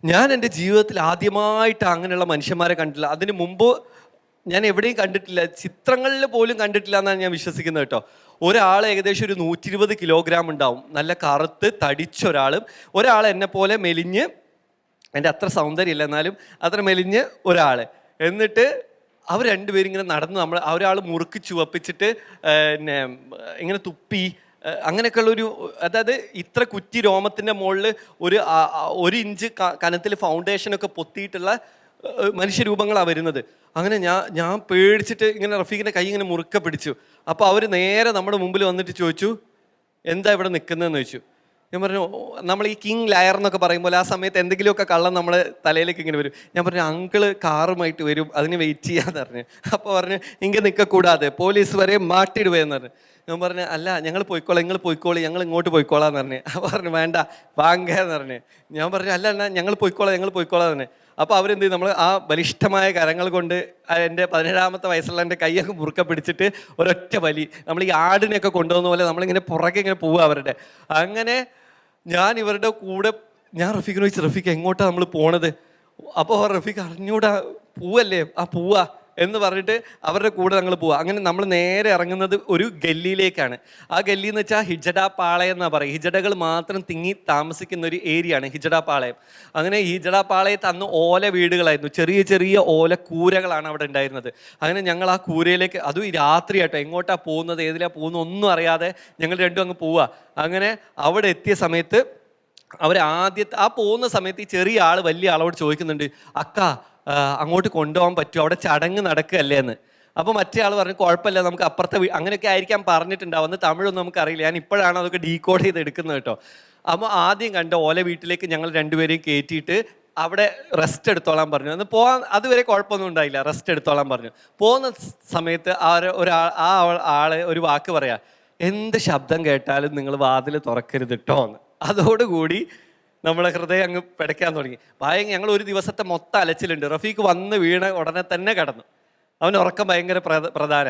ഞാൻ എൻ്റെ ജീവിതത്തിൽ ആദ്യമായിട്ട് അങ്ങനെയുള്ള മനുഷ്യന്മാരെ കണ്ടില്ല. അതിന് മുമ്പ് ഞാൻ എവിടെയും കണ്ടിട്ടില്ല, ചിത്രങ്ങളിൽ പോലും കണ്ടിട്ടില്ല എന്നാണ് ഞാൻ വിശ്വസിക്കുന്നത് കേട്ടോ. ഒരാൾ ഏകദേശം ഒരു 120 കിലോഗ്രാം ഉണ്ടാവും, നല്ല കറുത്ത് തടിച്ചൊരാളും, ഒരാൾ എന്നെ പോലെ മെലിഞ്ഞ്, എൻ്റെ അത്ര സൗന്ദര്യമില്ല എന്നാലും അത്ര മെലിഞ്ഞ് ഒരാൾ. എന്നിട്ട് അവർ 2 പേരും ഇങ്ങനെ നടന്ന് ഒരാൾ മുറുക്കി ചുവപ്പിച്ചിട്ട് പിന്നെ ഇങ്ങനെ തുപ്പി, അങ്ങനെയൊക്കെയുള്ളൊരു, അതായത് ഇത്ര കുറ്റി രോമത്തിൻ്റെ മുകളിൽ 1 ഇഞ്ച് കനത്തിൽ ഫൗണ്ടേഷനൊക്കെ പൊത്തിയിട്ടുള്ള മനുഷ്യരൂപങ്ങളാണ് വരുന്നത്. അങ്ങനെ ഞാൻ പേടിച്ചിട്ട് ഇങ്ങനെ റഫീഖിൻ്റെ കൈ ഇങ്ങനെ മുറുക്കെ പിടിച്ചു. അപ്പോൾ അവർ നേരെ നമ്മുടെ മുമ്പിൽ വന്നിട്ട് ചോദിച്ചു, എന്താ ഇവിടെ നിൽക്കുന്നതെന്ന് ചോദിച്ചു. ഞാൻ പറഞ്ഞു, നമ്മൾ ഈ കിങ് ലയർ എന്നൊക്കെ പറയുമ്പോൾ ആ സമയത്ത് എന്തെങ്കിലുമൊക്കെ കള്ളം നമ്മളെ തലയിലേക്ക് ഇങ്ങനെ വരും. ഞാൻ പറഞ്ഞു, അങ്കിള് കാറുമായിട്ട് വരും, അതിന് വെയിറ്റ് ചെയ്യാന്ന് പറഞ്ഞു. അപ്പോൾ പറഞ്ഞു, ഇങ്ങനെ നിൽക്കക്കൂടാതെ പോലീസ് വരെ മാട്ടിടുകയെന്ന് പറഞ്ഞു. ഞാൻ പറഞ്ഞു, അല്ല ഞങ്ങൾ പോയിക്കോളാം, നിങ്ങൾ പോയിക്കോളി, ഞങ്ങൾ ഇങ്ങോട്ട് പോയിക്കോളാന്ന് പറഞ്ഞു. അപ്പോൾ പറഞ്ഞു, വേണ്ട വാങ്ങാന്ന് പറഞ്ഞു. ഞാൻ പറഞ്ഞു, അല്ല അല്ല ഞങ്ങൾ പോയിക്കോളാം പറഞ്ഞു. അപ്പോൾ അവരെന്ത് ചെയ്യും, നമ്മൾ ആ ബലിഷ്ഠമായ കരങ്ങൾ കൊണ്ട് എൻ്റെ 17-ാമത്തെ വയസ്സുള്ള എൻ്റെ കൈയൊക്കെ മുറുക്കെ പിടിച്ചിട്ട് ഒരൊറ്റ വലി, നമ്മൾ ഈ ആടിനെയൊക്കെ കൊണ്ടുപോകുന്ന പോലെ നമ്മളിങ്ങനെ പുറകെ ഇങ്ങനെ പോവുക അവരുടെ. അങ്ങനെ ഞാൻ ഇവരുടെ കൂടെ, ഞാൻ റഫീഖിനെ ചോദിച്ചു, റഫീഖ് എങ്ങോട്ടാണ് നമ്മൾ പോണത്? അപ്പോൾ റഫീഖ് അറിഞ്ഞൂടാ, പോവല്ലേ, ആ പോവാ എന്ന് പറഞ്ഞിട്ട് അവരുടെ കൂടെ ഞങ്ങൾ പോവുക. അങ്ങനെ നമ്മൾ നേരെ ഇറങ്ങുന്നത് ഒരു ഗല്ലിയിലേക്കാണ്. ആ ഗല്ലി എന്ന് വെച്ചാൽ ഹിജഡ പാളയം എന്നാണ് പറയുക. ഹിജഡകൾ മാത്രം തിങ്ങി താമസിക്കുന്ന ഒരു ഏരിയയാണ് ഹിജഡ പാളയം. അങ്ങനെ ഹിജഡ പാളയത്ത് അന്ന് ഓല വീടുകളായിരുന്നു, ചെറിയ ചെറിയ ഓല കൂരകളാണ് അവിടെ ഉണ്ടായിരുന്നത്. അങ്ങനെ ഞങ്ങൾ ആ കൂരയിലേക്ക്, അതും രാത്രി ആട്ടോ, എങ്ങോട്ടാണ് പോകുന്നത് ഏതിലാണ് പോകുന്നത് ഒന്നും അറിയാതെ ഞങ്ങൾ രണ്ടും അങ്ങ് പോവുക. അങ്ങനെ അവിടെ എത്തിയ സമയത്ത് ആ പോകുന്ന സമയത്ത് ഈ ചെറിയ ആൾ വലിയ ആളോട് ചോദിക്കുന്നുണ്ട്, അക്ക അങ്ങോട്ട് കൊണ്ടുപോകാൻ പറ്റുമോ, അവിടെ ചടങ്ങ് നടക്കുകയല്ലേ എന്ന്. അപ്പോൾ മറ്റേ ആൾ പറഞ്ഞു, കുഴപ്പമില്ല, നമുക്ക് അപ്പുറത്തെ അങ്ങനെയൊക്കെ ആയിരിക്കാൻ പറഞ്ഞിട്ടുണ്ടാവും. അന്ന് തമിഴൊന്നും നമുക്കറിയില്ല, ഞാൻ ഇപ്പോഴാണ് അതൊക്കെ ഡീകോഡ് ചെയ്ത് എടുക്കുന്നത് കേട്ടോ. അപ്പോൾ ആദ്യം കണ്ട ഓല വീട്ടിലേക്ക് ഞങ്ങൾ 2 പേരെയും കയറ്റിയിട്ട് അവിടെ റെസ്റ്റ് എടുത്തോളാൻ പറഞ്ഞു. അന്ന് പോകാൻ അതുവരെ കുഴപ്പമൊന്നും ഉണ്ടായില്ല, റെസ്റ്റ് എടുത്തോളാൻ പറഞ്ഞു. പോകുന്ന സമയത്ത് ആള് ഒരു വാക്ക് പറയാ, എന്ത് ശബ്ദം കേട്ടാലും നിങ്ങൾ വാതിൽ തുറക്കരുത് കേട്ടോ എന്ന്. അതോടുകൂടി നമ്മളെ ഹൃദയം അങ്ങ് പിടയ്ക്കാൻ തുടങ്ങി. ഞങ്ങൾ ഒരു ദിവസത്തെ മൊത്തം അലച്ചിലുണ്ട്. റഫീഖ് വന്ന് വീണ ഉടനെ തന്നെ കിടന്നു. അവന് ഉറക്കം ഭയങ്കര പ്രധാന.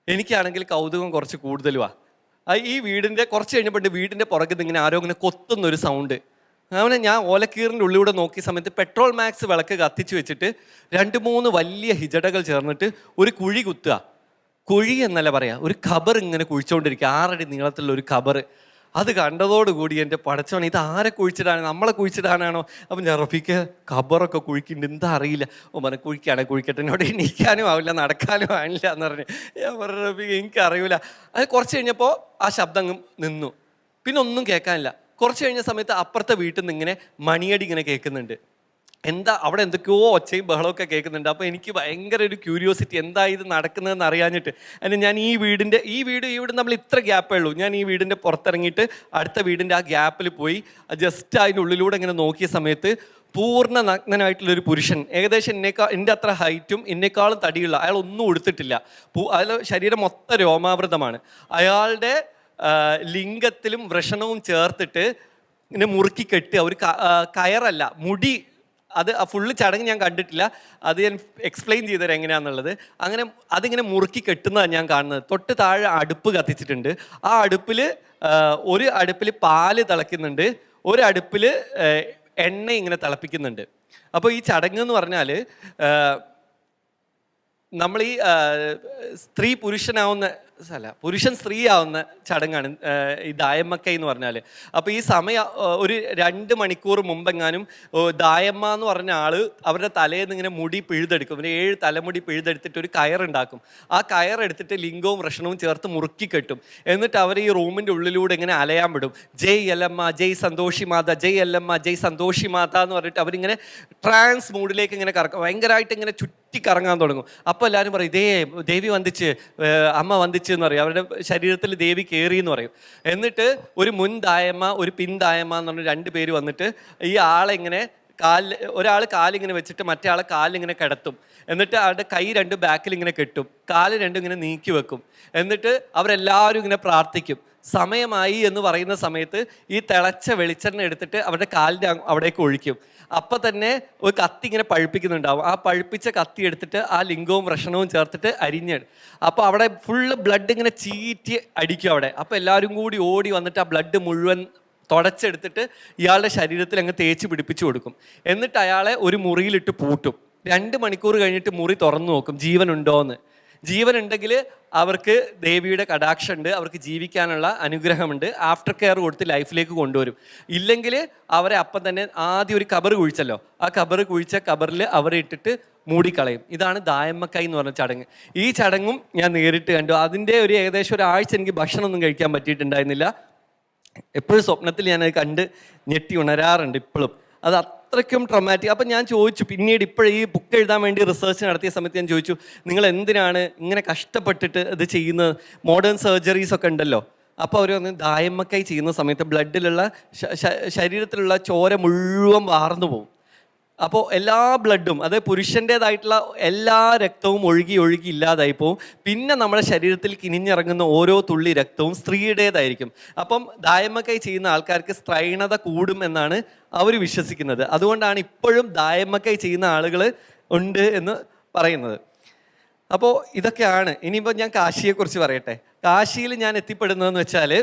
എനിക്കാണെങ്കിൽ കൗതുകം കുറച്ച് കൂടുതലുവാ. ഈ വീടിൻ്റെ കുറച്ച് കഴിഞ്ഞപ്പോൾ വീടിൻ്റെ പുറകിൽ നിന്ന് ഇങ്ങനെ ആരോ ഇങ്ങനെ കൊത്തുന്നൊരു സൗണ്ട്. അങ്ങനെ ഞാൻ ഓലക്കീറിൻ്റെ ഉള്ളിലൂടെ നോക്കിയ സമയത്ത് പെട്രോൾ മാക്സ് വിളക്ക് കത്തിച്ച് വെച്ചിട്ട് 2-3 വലിയ ഹിജടകൾ ചേർന്നിട്ട് ഒരു കുഴി കുത്തുക. കുഴി എന്നല്ല പറയാ, ഒരു ഖബർ ഇങ്ങനെ കുഴിച്ചുകൊണ്ടിരിക്കുക. 6 അടി നീളത്തിലുള്ള ഒരു ഖബർ. അത് കണ്ടതോടുകൂടി എൻ്റെ പടച്ചോനെ, ഇത് ആരെ കുഴിച്ചിടാണ്? നമ്മളെ കുഴിച്ചിടാനാണോ? അപ്പം ഞാൻ റഫീക്ക് ഖബറൊക്കെ കുഴിക്കുന്നുണ്ട്, എന്താ അറിയില്ല. ഓ കുഴിക്കുകയാണെ കുഴിക്കട്ടെ, എന്നോട് എണീക്കാനും ആവില്ല നടക്കാനും ആവില്ല എന്ന് പറഞ്ഞ് ഞാൻ പറഞ്ഞു റഫീക്ക് എനിക്കറിയില്ല. അത് കുറച്ച് കഴിഞ്ഞപ്പോൾ ആ ശബ്ദം അങ്ങ് നിന്നു. പിന്നെ ഒന്നും കേൾക്കാനില്ല. കുറച്ച് കഴിഞ്ഞ സമയത്ത് അപ്പുറത്തെ വീട്ടിൽ നിന്ന് ഇങ്ങനെ മണിയടി ഇങ്ങനെ കേൾക്കുന്നുണ്ട്. എന്താ അവിടെ എന്തൊക്കെയോ ഒച്ചയും ബഹളമൊക്കെ കേൾക്കുന്നുണ്ട്. അപ്പോൾ എനിക്ക് ഭയങ്കര ഒരു ക്യൂരിയോസിറ്റി, എന്താ ഇത് നടക്കുന്നതെന്ന് അറിയാഞ്ഞിട്ട്. അതിന് ഞാൻ ഈ വീട് നമ്മൾ ഇത്ര ഗ്യാപ്പേ ഉള്ളൂ. ഞാൻ ഈ വീടിൻ്റെ പുറത്തിറങ്ങിയിട്ട് അടുത്ത വീടിൻ്റെ ആ ഗ്യാപ്പിൽ പോയി ജസ്റ്റ് അതിൻ്റെ ഉള്ളിലൂടെ ഇങ്ങനെ നോക്കിയ സമയത്ത് പൂർണ്ണ നഗ്നനായിട്ടുള്ളൊരു പുരുഷൻ, ഏകദേശം എൻ്റെ അത്ര ഹൈറ്റും എന്നെക്കാളും തടിയുള്ള, അയാൾ ഒന്നും ഉടുത്തിട്ടില്ല. അയാൾ ശരീരം മൊത്തം രോമാവൃതമാണ്. അയാളുടെ ലിംഗത്തിലും വൃഷണവും ചേർത്തിട്ട് ഇങ്ങനെ മുറുക്കി കെട്ടി, ഒരു കയറല്ല, മുടി. അത് ഫുള്ള് ചടങ്ങ് ഞാൻ കണ്ടിട്ടില്ല, അത് ഞാൻ എക്സ്പ്ലെയിൻ ചെയ്തുതരാം എങ്ങനെയാണെന്നുള്ളത്. അങ്ങനെ അതിങ്ങനെ മുറുക്കി കെട്ടുന്നതാണ് ഞാൻ കാണുന്നത്. തൊട്ട് താഴെ അടുപ്പ് കത്തിച്ചിട്ടുണ്ട്. ആ ഒരു അടുപ്പിൽ പാല് തിളയ്ക്കുന്നുണ്ട്, ഒരു അടുപ്പിൽ എണ്ണ ഇങ്ങനെ തിളപ്പിക്കുന്നുണ്ട്. അപ്പോൾ ഈ ചടങ്ങ് എന്ന് പറഞ്ഞാൽ നമ്മൾ ഈ സ്ത്രീ പുരുഷൻ സ്ത്രീ ആവുന്ന ചടങ്ങാണ് ഈ ദായമ്മക്കൈ എന്ന് പറഞ്ഞാൽ. അപ്പോൾ ഈ സമയം ഒരു 2 മണിക്കൂർ മുമ്പെങ്ങാനും ദായമ്മ എന്ന് പറഞ്ഞ ആള് അവരുടെ തലയിൽ നിന്ന് ഇങ്ങനെ മുടി പിഴുതെടുക്കും. ഒരു 7 തലമുടി പിഴുതെടുത്തിട്ട് ഒരു കയറുണ്ടാക്കും. ആ കയറെടുത്തിട്ട് ലിംഗവും വൃഷണവും ചേർത്ത് മുറുക്കി കെട്ടും. എന്നിട്ട് അവർ ഈ റൂമിൻ്റെ ഉള്ളിലൂടെ ഇങ്ങനെ അലയാൻ വിടും. ജയ് എല്ലമ്മ, ജയ് സന്തോഷി മാത, ജയ് എല്ലമ്മ, ജയ് സന്തോഷി മാത എന്ന് പറഞ്ഞിട്ട് അവരിങ്ങനെ ട്രാൻസ് മൂഡിലേക്ക് ഇങ്ങനെ കറക്കും. ഭയങ്കരമായിട്ട് ഇങ്ങനെ കറങ്ങാൻ തുടങ്ങും. അപ്പോൾ എല്ലാവരും പറയും, ഇതേ ദേവി വന്ദിച്ച്, അമ്മ വന്ദിച്ച് എന്ന് പറയും. അവരുടെ ശരീരത്തിൽ ദേവി കയറി എന്ന് പറയും. എന്നിട്ട് ഒരു മുൻ ദായമ്മ, ഒരു പിൻ ദായമ്മ എന്ന് പറഞ്ഞ 2 പേര് വന്നിട്ട് ഈ ആളെ ഇങ്ങനെ ഒരാൾ കാലിങ്ങനെ വെച്ചിട്ട് മറ്റേ ആളെ കാലിങ്ങനെ കിടത്തും. എന്നിട്ട് അവരുടെ കൈ 2 ബാക്കിൽ ഇങ്ങനെ കെട്ടും, കാല് 2 ഇങ്ങനെ നീക്കി വെക്കും. എന്നിട്ട് അവരെല്ലാവരും ഇങ്ങനെ പ്രാർത്ഥിക്കും. സമയമായി എന്ന് പറയുന്ന സമയത്ത് ഈ തിളച്ച വെളിച്ചെണ്ണ എടുത്തിട്ട് അവരുടെ കാലിൻ്റെ അവിടേക്ക് ഒഴിക്കും. അപ്പം തന്നെ ഒരു കത്തി ഇങ്ങനെ പഴുപ്പിക്കുന്നുണ്ടാവും. ആ പഴുപ്പിച്ച കത്തി എടുത്തിട്ട് ആ ലിംഗവും വൃഷണവും ചേർത്തിട്ട് അരിഞ്ഞിടും. അപ്പോൾ അവിടെ ഫുള്ള് ബ്ലഡ് ഇങ്ങനെ ചീറ്റി അടിക്കും അവിടെ. അപ്പോൾ എല്ലാവരും കൂടി ഓടി വന്നിട്ട് ആ ബ്ലഡ് മുഴുവൻ തുടച്ചെടുത്തിട്ട് ഇയാളുടെ ശരീരത്തിൽ അങ്ങ് തേച്ച് പിടിപ്പിച്ചു കൊടുക്കും. എന്നിട്ട് അയാളെ ഒരു മുറിയിലിട്ട് പൂട്ടും. 2 മണിക്കൂർ കഴിഞ്ഞിട്ട് മുറി തുറന്നു നോക്കും ജീവനുണ്ടോയെന്ന്. ജീവനുണ്ടെങ്കിൽ അവർക്ക് ദേവിയുടെ കടാക്ഷമുണ്ട്, അവർക്ക് ജീവിക്കാനുള്ള അനുഗ്രഹമുണ്ട്, ആഫ്റ്റർ കെയർ കൊടുത്ത് ലൈഫിലേക്ക് കൊണ്ടുവരും. ഇല്ലെങ്കിൽ അവരെ അപ്പം തന്നെ ആദ്യം ഒരു കബർ കുഴിച്ചല്ലോ, ആ കബർ കുഴിച്ച കബറിൽ അവരെ ഇട്ടിട്ട് മൂടിക്കളയും. ഇതാണ് ദായമ്മക്കൈ എന്ന് പറഞ്ഞ ചടങ്ങ്. ഈ ചടങ്ങും ഞാൻ നേരിട്ട് കണ്ടു. അതിൻ്റെ ഏകദേശം 1 ആഴ്ച എനിക്ക് ഭക്ഷണമൊന്നും കഴിക്കാൻ പറ്റിയിട്ടുണ്ടായിരുന്നില്ല. എപ്പോഴും സ്വപ്നത്തിൽ ഞാനത് കണ്ട് ഞെട്ടി ഉണരാറുണ്ട് ഇപ്പോഴും. അത് അത്രയ്ക്കും ട്രോമാറ്റിക്. അപ്പം ഞാൻ ചോദിച്ചു, പിന്നീട് ഈ ബുക്ക് എഴുതാൻ വേണ്ടി റിസർച്ച് നടത്തിയ സമയത്ത് ഞാൻ ചോദിച്ചു, നിങ്ങൾ എന്തിനാണ് ഇങ്ങനെ കഷ്ടപ്പെട്ടിട്ട് ഇത് ചെയ്യുന്നത്? മോഡേൺ സർജറീസ് ഒക്കെ ഉണ്ടല്ലോ. അപ്പോൾ അവർ വന്ന് ദായമ്മക്കൈ ചെയ്യുന്ന സമയത്ത് ബ്ലഡിലുള്ള ശരീരത്തിലുള്ള ചോര മുഴുവൻ വാർന്നു പോകും. അപ്പോൾ എല്ലാ ബ്ലഡും, അതായത് പുരുഷൻ്റേതായിട്ടുള്ള എല്ലാ രക്തവും ഒഴുകി ഇല്ലാതായി പോവും. പിന്നെ നമ്മുടെ ശരീരത്തിൽ കിനിഞ്ഞിറങ്ങുന്ന ഓരോ തുള്ളി രക്തവും സ്ത്രീയുടേതായിരിക്കും. അപ്പം ദായമ്മക്കൈ ചെയ്യുന്ന ആൾക്കാർക്ക് സ്ത്രൈണത കൂടും എന്നാണ് അവർ വിശ്വസിക്കുന്നത്. അതുകൊണ്ടാണ് ഇപ്പോഴും ദായമ്മക്കൈ ചെയ്യുന്ന ആളുകൾ ഉണ്ട് എന്ന് പറയുന്നത്. അപ്പോൾ ഇതൊക്കെയാണ്. ഇനിയിപ്പോൾ ഞാൻ കാശിയെക്കുറിച്ച് പറയട്ടെ. കാശിയിൽ ഞാൻ എത്തിപ്പെടുന്നതെന്ന് വെച്ചാൽ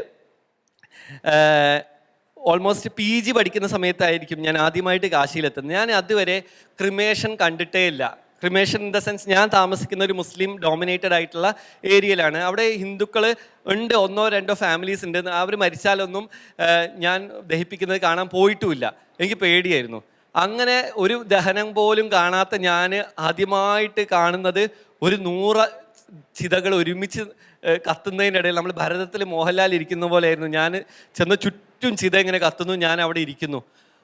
ഓൾമോസ്റ്റ് PG പഠിക്കുന്ന സമയത്തായിരിക്കും ഞാൻ ആദ്യമായിട്ട് കാശിയിലെത്തുന്നത്. ഞാൻ അതുവരെ ക്രിമേഷൻ കണ്ടിട്ടേ ഇല്ല. ക്രിമേഷൻ ഇൻ ദ സെൻസ്, ഞാൻ താമസിക്കുന്ന ഒരു മുസ്ലിം ഡോമിനേറ്റഡ് ആയിട്ടുള്ള ഏരിയയിലാണ്. അവിടെ ഹിന്ദുക്കൾ ഉണ്ട്, 1-2 ഫാമിലീസ് ഉണ്ട്. അവർ മരിച്ചാലൊന്നും ഞാൻ ദഹിപ്പിക്കുന്നത് കാണാൻ പോയിട്ടുമില്ല. എനിക്ക് പേടിയായിരുന്നു. അങ്ങനെ ഒരു ദഹനം പോലും കാണാത്ത ഞാൻ ആദ്യമായിട്ട് കാണുന്നത് ഒരു 100 ചിതകൾ ഒരുമിച്ച് കത്തുന്നതിനിടയിൽ, നമ്മൾ ഭരതത്തിൽ മോഹൻലാൽ ഇരിക്കുന്ന പോലെയായിരുന്നു. ഞാൻ ചെന്ന് ചുറ്റും ചിത ഇങ്ങനെ കത്തുന്നു, ഞാൻ അവിടെ ഇരിക്കുന്നു.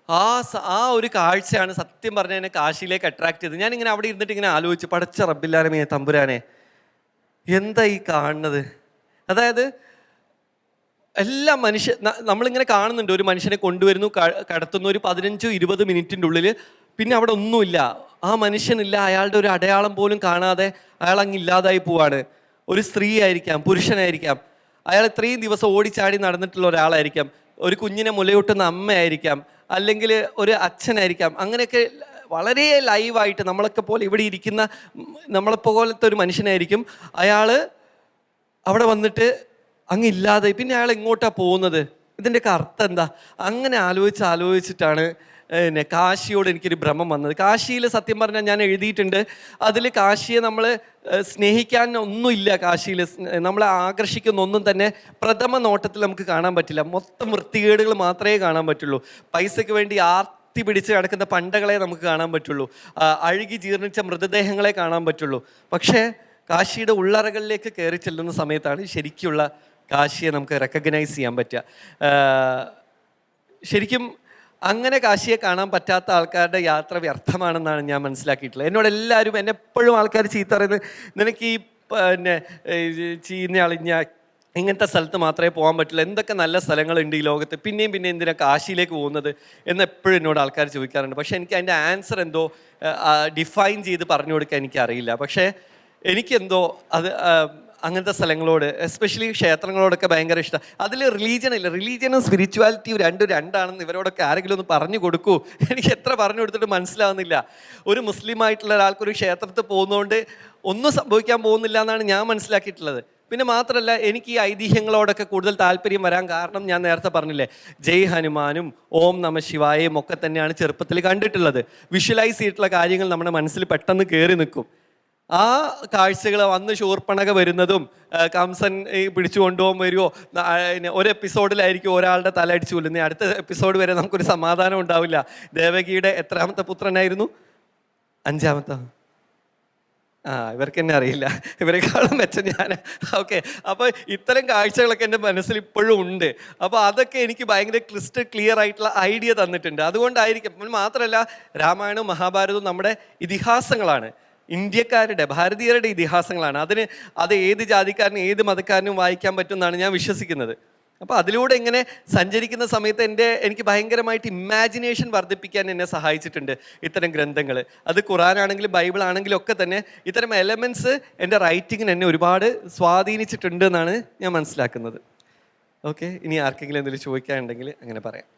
ആ ഒരു കാഴ്ചയാണ് സത്യം പറഞ്ഞാൽ എന്നെ കാശിയിലേക്ക് അട്രാക്ട് ചെയ്തത്. ഞാനിങ്ങനെ അവിടെ ഇരുന്നിട്ട് ഇങ്ങനെ ആലോചിച്ചു, പടച്ച റബ്ബില്ലാലമേ തമ്പുരാനെ, എന്താ ഈ കാണുന്നത്? അതായത് എല്ലാ നമ്മളിങ്ങനെ കാണുന്നുണ്ട്, ഒരു മനുഷ്യനെ കൊണ്ടുവരുന്നു, കടത്തുന്നു, ഒരു 15-20 മിനിറ്റിൻ്റെ ഉള്ളിൽ പിന്നെ അവിടെ ഒന്നുമില്ല, ആ മനുഷ്യനില്ല, അയാളുടെ ഒരു അടയാളം പോലും കാണാതെ അയാൾ അങ്ങ് ഇല്ലാതായി പോവാണ്. ഒരു സ്ത്രീ ആയിരിക്കാം, പുരുഷനായിരിക്കാം, അയാൾ ഇത്രയും ദിവസം ഓടിച്ചാടി നടന്നിട്ടുള്ള ഒരാളായിരിക്കാം, ഒരു കുഞ്ഞിനെ മുലയൂട്ടുന്ന അമ്മയായിരിക്കാം, അല്ലെങ്കിൽ ഒരു അച്ഛനായിരിക്കാം. അങ്ങനെയൊക്കെ വളരെ ലൈവായിട്ട് നമ്മളൊക്കെ പോലെ ഇവിടെ ഇരിക്കുന്ന നമ്മളെപ്പോലത്തെ ഒരു മനുഷ്യനായിരിക്കും. അയാൾ അവിടെ വന്നിട്ട് അങ്ങ് ഇല്ലാതെ പിന്നെ അയാൾ എങ്ങോട്ടാണ് പോകുന്നത്? ഇതിൻ്റെയൊക്കെ അർത്ഥം എന്താ? അങ്ങനെ ആലോചിച്ചിട്ടാണ് കാശിയോട് എനിക്കൊരു ഭ്രമം വന്നത്. കാശിയിൽ സത്യം പറഞ്ഞാൽ ഞാൻ എഴുതിയിട്ടുണ്ട്, അതിൽ കാശിയെ നമ്മൾ സ്നേഹിക്കാൻ ഒന്നുമില്ല. കാശിയിൽ നമ്മളെ ആകർഷിക്കുന്ന ഒന്നും തന്നെ പ്രഥമ നോട്ടത്തിൽ നമുക്ക് കാണാൻ പറ്റില്ല. മൊത്തം വൃത്തികേടുകൾ മാത്രമേ കാണാൻ പറ്റുള്ളൂ. പൈസയ്ക്ക് വേണ്ടി പിടിച്ച് കിടക്കുന്ന പണ്ടകളെ നമുക്ക് കാണാൻ പറ്റുള്ളൂ, അഴുകി ജീർണിച്ച മൃതദേഹങ്ങളെ കാണാൻ പറ്റുള്ളൂ. പക്ഷേ കാശിയുടെ ഉള്ളറകളിലേക്ക് കയറി ചെല്ലുന്ന സമയത്താണ് ശരിക്കുള്ള കാശിയെ നമുക്ക് റെക്കഗ്നൈസ് ചെയ്യാൻ പറ്റുക. ശരിക്കും അങ്ങനെ കാശിയെ കാണാൻ പറ്റാത്ത ആൾക്കാരുടെ യാത്ര വ്യർത്ഥമാണെന്നാണ് ഞാൻ മനസ്സിലാക്കിയിട്ടുള്ളത്. എന്നോട് എല്ലാവരും, എപ്പോഴും ആൾക്കാർ ചീത്ത പറയുന്നത്, നിനക്ക് ഈ പിന്നെ ചീഞ്ഞളിഞ്ഞ ഇങ്ങനത്തെ സ്ഥലത്ത് മാത്രമേ പോകാൻ പറ്റില്ല, എന്തൊക്കെ നല്ല സ്ഥലങ്ങളുണ്ട് ഈ ലോകത്ത്, പിന്നെയും എന്തിനാ കാശിയിലേക്ക് പോകുന്നത് എന്നെപ്പോഴും എന്നോട് ആൾക്കാർ ചോദിക്കാറുണ്ട്. പക്ഷേ എനിക്ക് അതിൻ്റെ ആൻസർ എന്തോ ഡിഫൈൻ ചെയ്ത് പറഞ്ഞു കൊടുക്കാൻ എനിക്കറിയില്ല. പക്ഷേ എനിക്കെന്തോ അത് അങ്ങനത്തെ സ്ഥലങ്ങളോട്, എസ്പെഷ്യലി ക്ഷേത്രങ്ങളോടൊക്കെ ഭയങ്കര ഇഷ്ടം. അതിൽ റിലീജിയനും സ്പിരിച്വാലിറ്റിയും രണ്ടാണെന്ന് ഇവരോടൊക്കെ ആരെങ്കിലും ഒന്ന് പറഞ്ഞു കൊടുക്കൂ. എനിക്ക് എത്ര പറഞ്ഞു കൊടുത്തിട്ട് മനസ്സിലാവുന്നില്ല. ഒരു മുസ്ലിം ആയിട്ടുള്ള ഒരാൾക്കൊരു ക്ഷേത്രത്തിൽ പോകുന്നതുകൊണ്ട് ഒന്നും സംഭവിക്കാൻ പോകുന്നില്ല എന്നാണ് ഞാൻ മനസ്സിലാക്കിയിട്ടുള്ളത്. പിന്നെ മാത്രമല്ല, എനിക്ക് ഈ ഐതിഹ്യങ്ങളോടൊക്കെ കൂടുതൽ താല്പര്യം വരാൻ കാരണം ഞാൻ നേരത്തെ പറഞ്ഞില്ലേ, ജയ് ഹനുമാനും ഓം നമ ശിവായയും ഒക്കെ തന്നെയാണ് ചെറുപ്പത്തിൽ കണ്ടിട്ടുള്ളത്. വിഷ്വലൈസ് ചെയ്തിട്ടുള്ള കാര്യങ്ങൾ നമ്മുടെ മനസ്സിൽ പെട്ടെന്ന് കയറി നിൽക്കും. ആ കാഴ്ചകൾ വന്ന് ശൂർപ്പണക വരുന്നതും കംസൻ പിടിച്ചു കൊണ്ടുപോകാൻ വരുമോ, ഒരു എപ്പിസോഡിലായിരിക്കും ഒരാളുടെ തല അടിച്ചു കൊല്ലുന്നത്, അടുത്ത എപ്പിസോഡ് വരെ നമുക്കൊരു സമാധാനം ഉണ്ടാവില്ല. ദേവകിയുടെ എത്രാമത്തെ പുത്രനായിരുന്നു? 5ാമത്തെ. ഇവർക്ക് എന്നെ അറിയില്ല, ഇവരെക്കാളും മെച്ചം ഞാൻ. ഓക്കെ, അപ്പോൾ ഇത്തരം കാഴ്ചകളൊക്കെ എൻ്റെ മനസ്സിൽ ഇപ്പോഴും ഉണ്ട്. അപ്പോൾ അതൊക്കെ എനിക്ക് ഭയങ്കര ക്ലിയർ ആയിട്ടുള്ള ഐഡിയ തന്നിട്ടുണ്ട്. അതുകൊണ്ടായിരിക്കും. മാത്രമല്ല, രാമായണവും മഹാഭാരതവും നമ്മുടെ ഇതിഹാസങ്ങളാണ്, ഇന്ത്യക്കാരുടെ, ഭാരതീയരുടെ ഇതിഹാസങ്ങളാണ്. അത് ഏത് ജാതിക്കാരനും ഏത് മതക്കാരനും വായിക്കാൻ പറ്റും എന്നാണ് ഞാൻ വിശ്വസിക്കുന്നത്. അപ്പോൾ അതിലൂടെ ഇങ്ങനെ സഞ്ചരിക്കുന്ന സമയത്ത് എനിക്ക് ഭയങ്കരമായിട്ട് ഇമാജിനേഷൻ വർദ്ധിപ്പിക്കാൻ എന്നെ സഹായിച്ചിട്ടുണ്ട് ഇത്തരം ഗ്രന്ഥങ്ങൾ. അത് ഖുറാനാണെങ്കിലും ബൈബിൾ ആണെങ്കിലും ഒക്കെ തന്നെ ഇത്തരം എലമെൻറ്റ്സ് എൻ്റെ റൈറ്റിങ്ങിന് എന്നെ ഒരുപാട് സ്വാധീനിച്ചിട്ടുണ്ട് എന്നാണ് ഞാൻ മനസ്സിലാക്കുന്നത്. ഓക്കെ, ഇനി ആർക്കെങ്കിലും എന്തെങ്കിലും ചോദിക്കാനുണ്ടെങ്കിൽ അങ്ങനെ പറയാം.